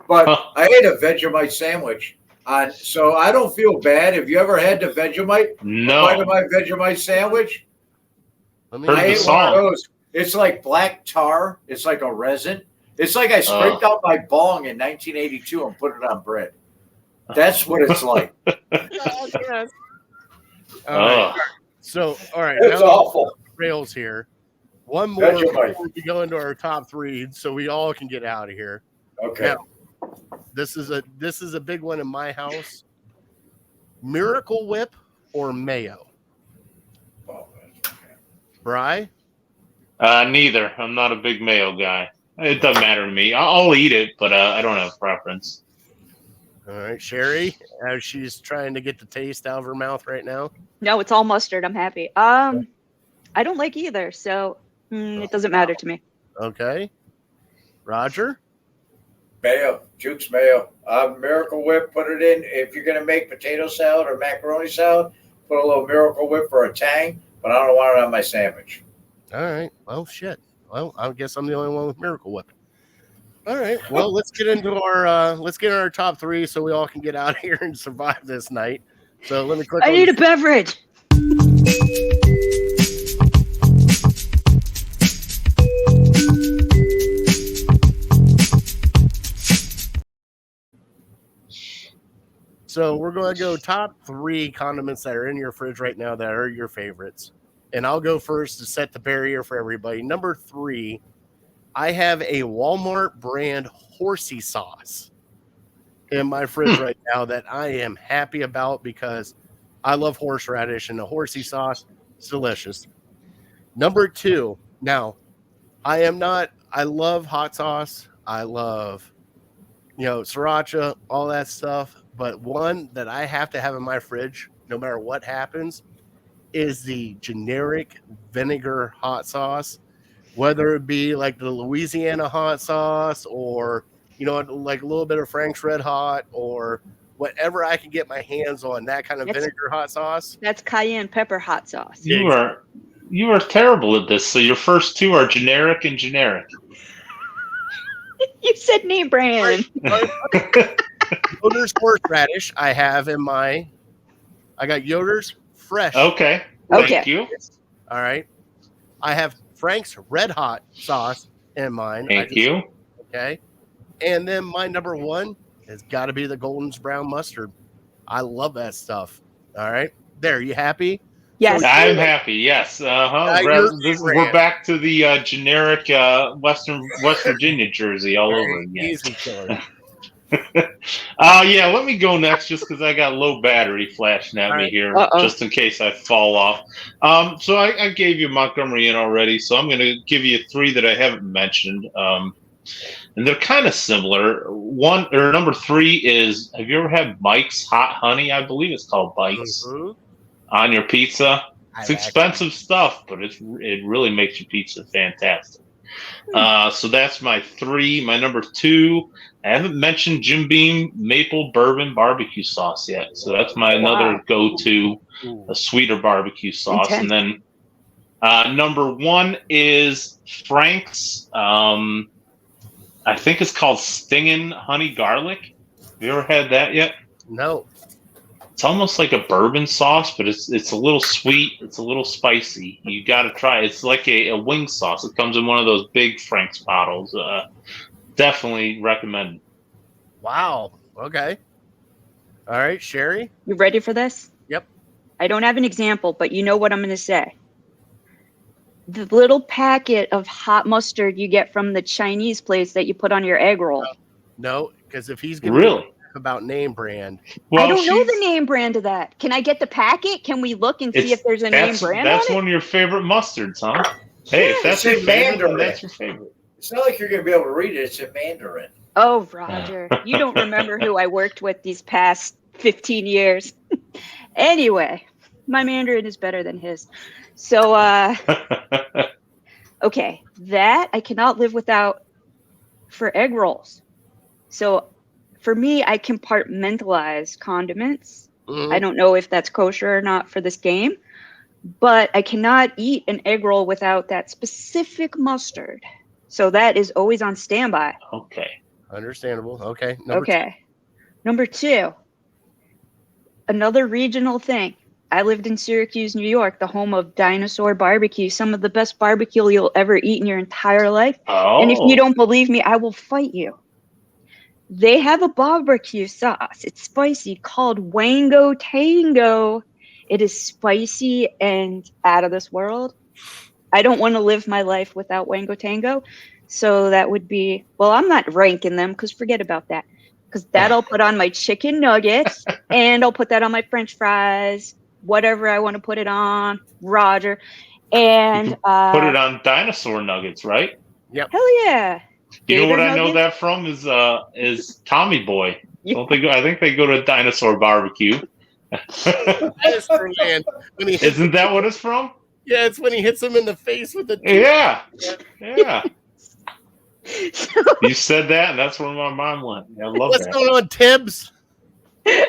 But I ate a Vegemite sandwich. So I don't feel bad. Have you ever had the Vegemite? Part of No. my Vegemite sandwich? Let me Heard I the ate one of song. those. It's like black tar. It's like a resin. It's like I scraped out my bong in 1982 and put it on bread. That's what it's like. all right. Oh. So, all right, It's now awful. rails here. One more Vegemite. before we go into our top three, so we all can get out of here. Okay. Now, this is a big one in my house. Miracle Whip or mayo? Bri? Neither. I'm not a big mayo guy. It doesn't matter to me. I'll eat it, but I don't have a preference. All right, Sherry, as she's trying to get the taste out of her mouth right now. No, it's all mustard. I'm happy. I don't like either, so it doesn't matter to me. Okay. Roger? Mayo, Jukes mayo. Miracle Whip, put it in. If you're going to make potato salad or macaroni salad, put a little Miracle Whip for a tang, but I don't want it on my sandwich. All right. Well, shit. Well, I guess I'm the only one with Miracle Whip. All right. Well, let's get into our top three so we all can get out of here and survive this night. So let me click. I need a beverage. So we're going to go top three condiments that are in your fridge right now that are your favorites. And I'll go first to set the barrier for everybody. Number 3, I have a Walmart brand horsey sauce in my fridge right now that I am happy about because I love horseradish, and the horsey sauce is delicious. Number 2, now I love hot sauce. I love, sriracha, all that stuff. But one that I have to have in my fridge, no matter what happens, is the generic vinegar hot sauce, whether it be like the Louisiana hot sauce or, like a little bit of Frank's Red Hot or whatever I can get my hands on, that kind of vinegar hot sauce. That's cayenne pepper hot sauce. You are terrible at this. So your first two are generic and generic. You said name brand. Yoder's horseradish I have in I got Yoder's fresh. Okay. Thank you. All right. I have Frank's Red Hot sauce in mine. Thank you. Okay. And then my number 1 has got to be the Golden's brown mustard. I love that stuff. All right. There, you happy? Yes. I'm happy. Yes. We're back to the generic West Virginia jersey all over again. Easy killer. Yeah, let me go next just because I got low battery flashing at me here, just in case I fall off. So I gave you Montgomery in already, so I'm going to give you 3 that I haven't mentioned. And they're kind of similar. Number 3 is, have you ever had Mike's Hot Honey? I believe it's called Mike's on your pizza. It's expensive stuff, but it really makes your pizza fantastic. So that's my 3. My number 2, I haven't mentioned Jim Beam Maple Bourbon Barbecue Sauce yet. So that's my another go-to, a sweeter barbecue sauce. Intense. And then number 1 is Frank's, I think it's called Stingin' Honey Garlic. Have you ever had that yet? No. It's almost like a bourbon sauce, but it's a little sweet. It's a little spicy. You got to try it. It's like a wing sauce. It comes in one of those big Frank's bottles. Definitely recommend. Wow. Okay. All right, Sherry. You ready for this? Yep. I don't have an example, but you know what I'm going to say. The little packet of hot mustard you get from the Chinese place that you put on your egg roll. No, because if he's going to about name brand. Well, I don't know the name brand of that. Can I get the packet? Can we look and see if there's a name brand That's on it? one of your favorite mustards, huh? Hey, if that's your favorite, that's your favorite. It's not like you're going to be able to read it. It's in Mandarin. Oh, Roger. You don't remember who I worked with these past 15 years. Anyway, my Mandarin is better than his. So, okay, that I cannot live without for egg rolls. So, for me, I compartmentalize condiments. I don't know if that's kosher or not for this game, but I cannot eat an egg roll without that specific mustard. So that is always on standby. Okay. Understandable. Okay. Number 2, another regional thing. I lived in Syracuse, New York, the home of Dinosaur Barbecue, some of the best barbecue you'll ever eat in your entire life. Oh. And if you don't believe me, I will fight you. They have a barbecue sauce. It's spicy called Wango Tango. It is spicy and out of this world. I don't want to live my life without Wango Tango. So that would be, well, I'm not ranking them because forget about that. Because that I'll put on my chicken nuggets and I'll put that on my French fries, whatever I want to put it on, Roger. And put it on dinosaur nuggets, right? Yep. Hell yeah. You know what Gator I know nuggets? that from is Tommy Boy. Yeah. I think they go to Dinosaur Barbecue. Dinosaur Land. When he hits Isn't that what it's from? Yeah, it's when he hits him in the face with the tooth. Yeah. Yeah. You said that, and that's where my mind went. I love What's that. going on, Tibbs? Oh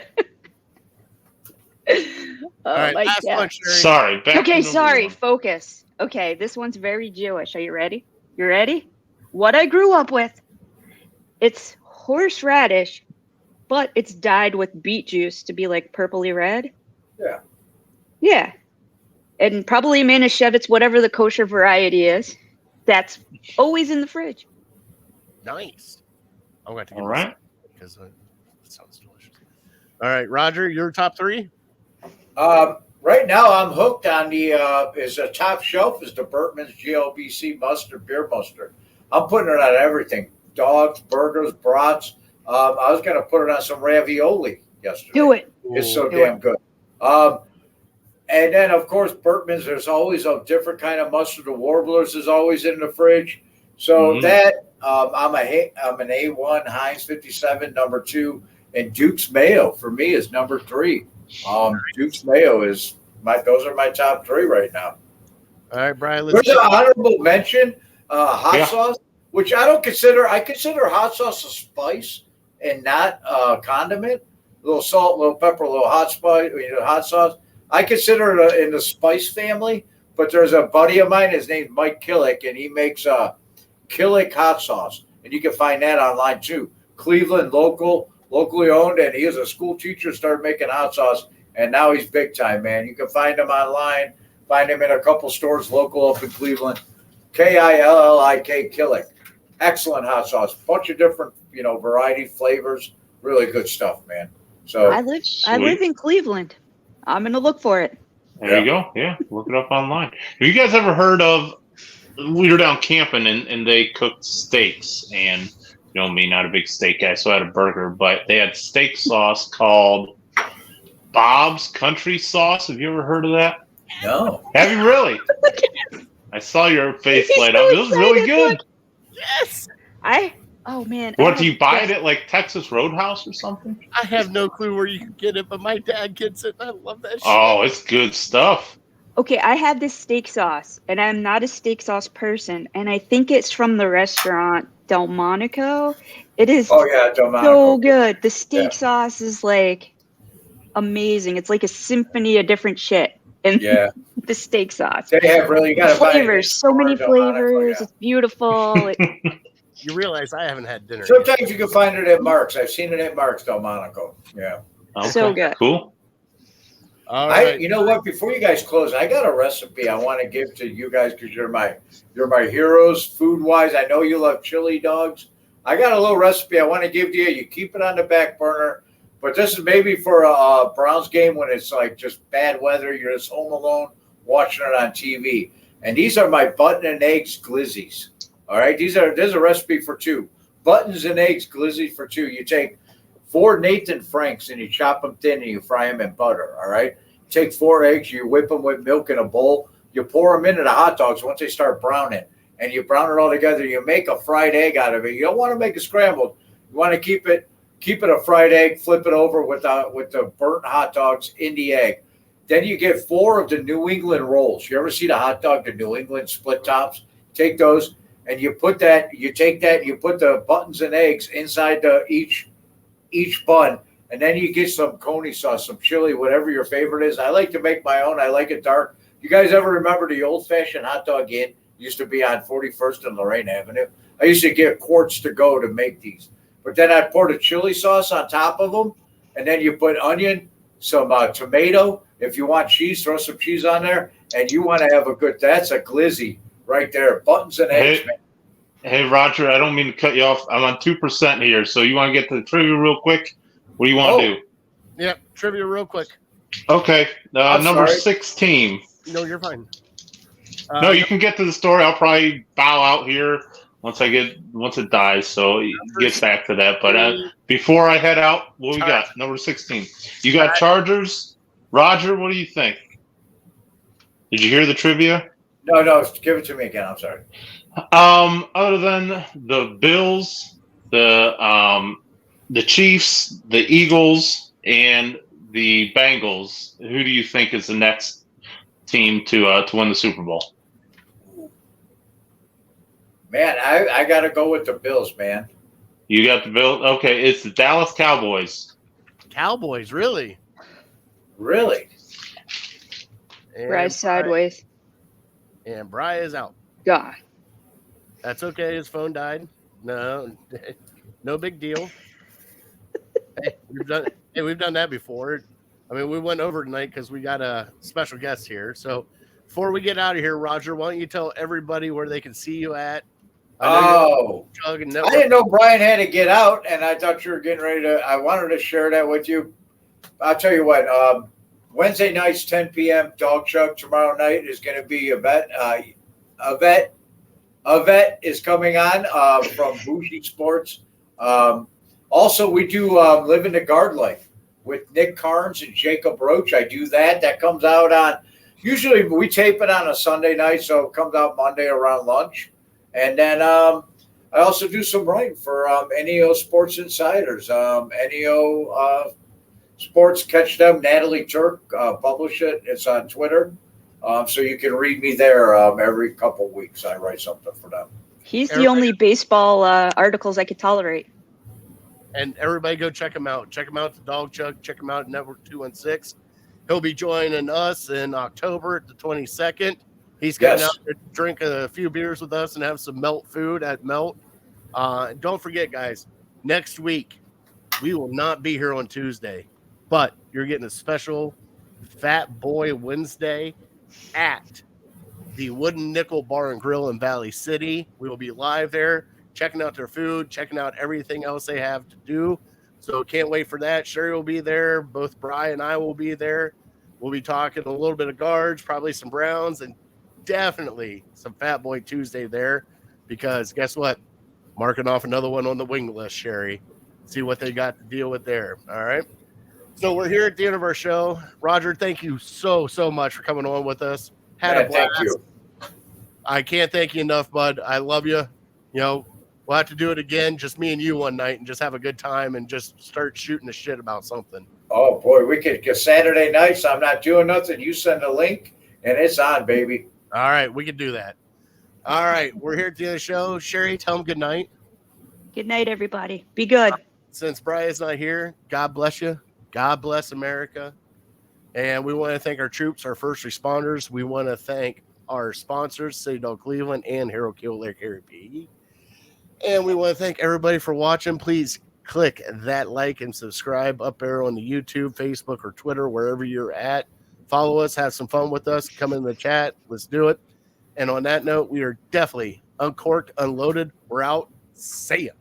All right, my last God. one, Sherry. Sorry. Back Okay, to number sorry. one. Focus. Okay, this one's very Jewish. Are you ready? You ready? What I grew up with. It's horseradish, but it's dyed with beet juice to be like purpley red. Yeah. Yeah. And probably Manischewitz, whatever the kosher variety is. That's always in the fridge. Nice. I'm going to get All right. because it sounds delicious. All right, Roger, your top three. Right now, I'm hooked on the is a top shelf is the Bertman's GLBC mustard, beer mustard. I'm putting it on everything: dogs, burgers, brats. I was going to put it on some ravioli yesterday. Do it. It's so Do damn it. good. And then, of course, Bertman's. There's always a different kind of mustard. The Warblers is always in the fridge. So that I'm an A1 Heinz 57 number 2, and Duke's Mayo for me is number 3. Duke's Mayo is those are my top 3 right now. All right, Brian. There's an honorable mention, hot sauce, which I don't consider. I consider hot sauce a spice and not a condiment. A little salt, a little pepper, a little hot spice, hot sauce. I consider it in the spice family. But there's a buddy of mine. His name's Mike Killick, and he makes Killick hot sauce, and you can find that online too. Cleveland, locally owned, and he is a school teacher. Started making hot sauce, and now he's big time, man. You can find him online. Find him in a couple stores local up in Cleveland. Killik Killick. Excellent hot sauce. Bunch of different, variety flavors. Really good stuff, man. So I live in Cleveland. I'm gonna look for it. There you go. Yeah, look it up online. Have you guys ever heard of? We were down camping and they cooked steaks, and you know me, not a big steak guy, so I had a burger, but they had steak sauce called Bob's Country Sauce. Have you ever heard of that? no. Have you really? I saw your face He's light so up. It was really excited, good. Yes. Oh man. What, do you buy it at like Texas Roadhouse or something? I have no clue where you can get it, but my dad gets it, and I love that shit. Oh, it's good stuff. Okay, I have this steak sauce, and I'm not a steak sauce person, and I think it's from the restaurant Delmonico. It is Delmonico. so good. The steak Yeah. sauce is like amazing. It's like a symphony of different shit in the steak sauce. They have really, you got to find Flavors, so many Delmonico, flavors. It's beautiful. You realize I haven't had dinner. Sometimes you can find it at Mark's. I've seen it at Mark's Delmonico. Yeah. Okay, So good. Cool. All right. You know what? Before you guys close, I got a recipe I want to give to you guys because you're my heroes food wise. I know you love chili dogs. I got a little recipe I want to give to you. You keep it on the back burner, but this is maybe for a Browns game when it's like just bad weather. You're just home alone watching it on TV. And these are my button and eggs glizzies. All right, there's a recipe for 2 buttons and eggs glizzies for 2. You take 4 Nathan Franks and you chop them thin and you fry them in butter. All right, take 4 eggs, you whip them with milk in a bowl. You pour them into the hot dogs once they start browning, and you brown it all together. You make a fried egg out of it. You don't want to make it scrambled. You want to keep it a fried egg. Flip it over with the burnt hot dogs in the egg. Then you get 4 of the New England rolls. You ever see the hot dog, the New England split tops? Take those. And you put the buttons and eggs inside each bun, and then you get some coney sauce, some chili, whatever your favorite is. I like to make my own. I like it dark. You guys ever remember the old-fashioned hot dog inn? Used to be on 41st and Lorraine Avenue. I used to get quarts to go to make these. But then I pour the chili sauce on top of them, and then you put onion, some tomato. If you want cheese, throw some cheese on there, and you want to have that's a glizzy. Right there, buttons and eggs, man. Hey, Roger, I don't mean to cut you off. I'm on 2% here, so you want to get to the trivia real quick? What do you want to do? Yep, trivia real quick. Okay, number 16. No, you're fine. No, you can get to the story. I'll probably bow out here once it dies, so it gets back to that. But before I head out, what we got? Number 16. You got Chargers. Roger, what do you think? Did you hear the trivia? No, give it to me again. I'm sorry. Other than the Bills, the Chiefs, the Eagles, and the Bengals, who do you think is the next team to win the Super Bowl? Man, I got to go with the Bills, man. You got the Bills. Okay, it's the Dallas Cowboys. Cowboys, really? Really? And Rise sideways. And Bri is out. God. That's okay. His phone died. No, no big deal. We've done that before. I mean, we went over tonight because we got a special guest here. So before we get out of here, Roger, why don't you tell everybody where they can see you at? I didn't know Brian had to get out, and I thought you were getting ready to. I wanted to share that with you. I'll tell you what. Wednesday nights, 10 p.m. Dog Chug. Tomorrow night is going to be a vet is coming on from Bougie Sports. Also, we do Living the Guard Life with Nick Carnes and Jacob Roach. I do that. That comes out on. Usually, we tape it on a Sunday night, so it comes out Monday around lunch. And then I also do some writing for NEO Sports Insiders. NEO Sports, catch them. Natalie Turk publish it. It's on Twitter. So you can read me there every couple of weeks. I write something for them. He's the only baseball articles I could tolerate. And everybody go check him out. Check him out at the Dog Chug. Check him out at Network 216. He'll be joining us in October the 22nd. He's coming out to drink a few beers with us and have some Melt food at Melt. Don't forget, guys, next week we will not be here on Tuesday, but you're getting a special Fat Boy Wednesday at the Wooden Nickel Bar and Grill in Valley City. We will be live there, checking out their food, checking out everything else they have to do. So can't wait for that. Sherry will be there. Both Bri and I will be there. We'll be talking a little bit of guards, probably some Browns, and definitely some Fat Boy Tuesday there, because guess what? Marking off another one on the wing list, Sherry. See what they got to deal with there. All right. So we're here at the end of our show. Roger, thank you so much for coming on with us. Had a blast. Thank you. I can't thank you enough, bud. I love you. You know, we'll have to do it again, just me and you one night, and just have a good time and just start shooting the shit about something. Oh boy, we could get Saturday nights. I'm not doing nothing. You send a link and it's on, baby. All right, we can do that. All right, we're here at the end of the show. Sherry, tell them good night. Good night, everybody. Be good. Since Brian's not here, God bless you. God bless America. And we want to thank our troops, our first responders. We want to thank our sponsors, City Dog Cleveland and Hero Kill Air Carry PE. And we want to thank everybody for watching. Please click that like and subscribe up there on the YouTube, Facebook, or Twitter, wherever you're at. Follow us, have some fun with us, come in the chat. Let's do it. And on that note, we are definitely uncorked, unloaded. We're out. See ya.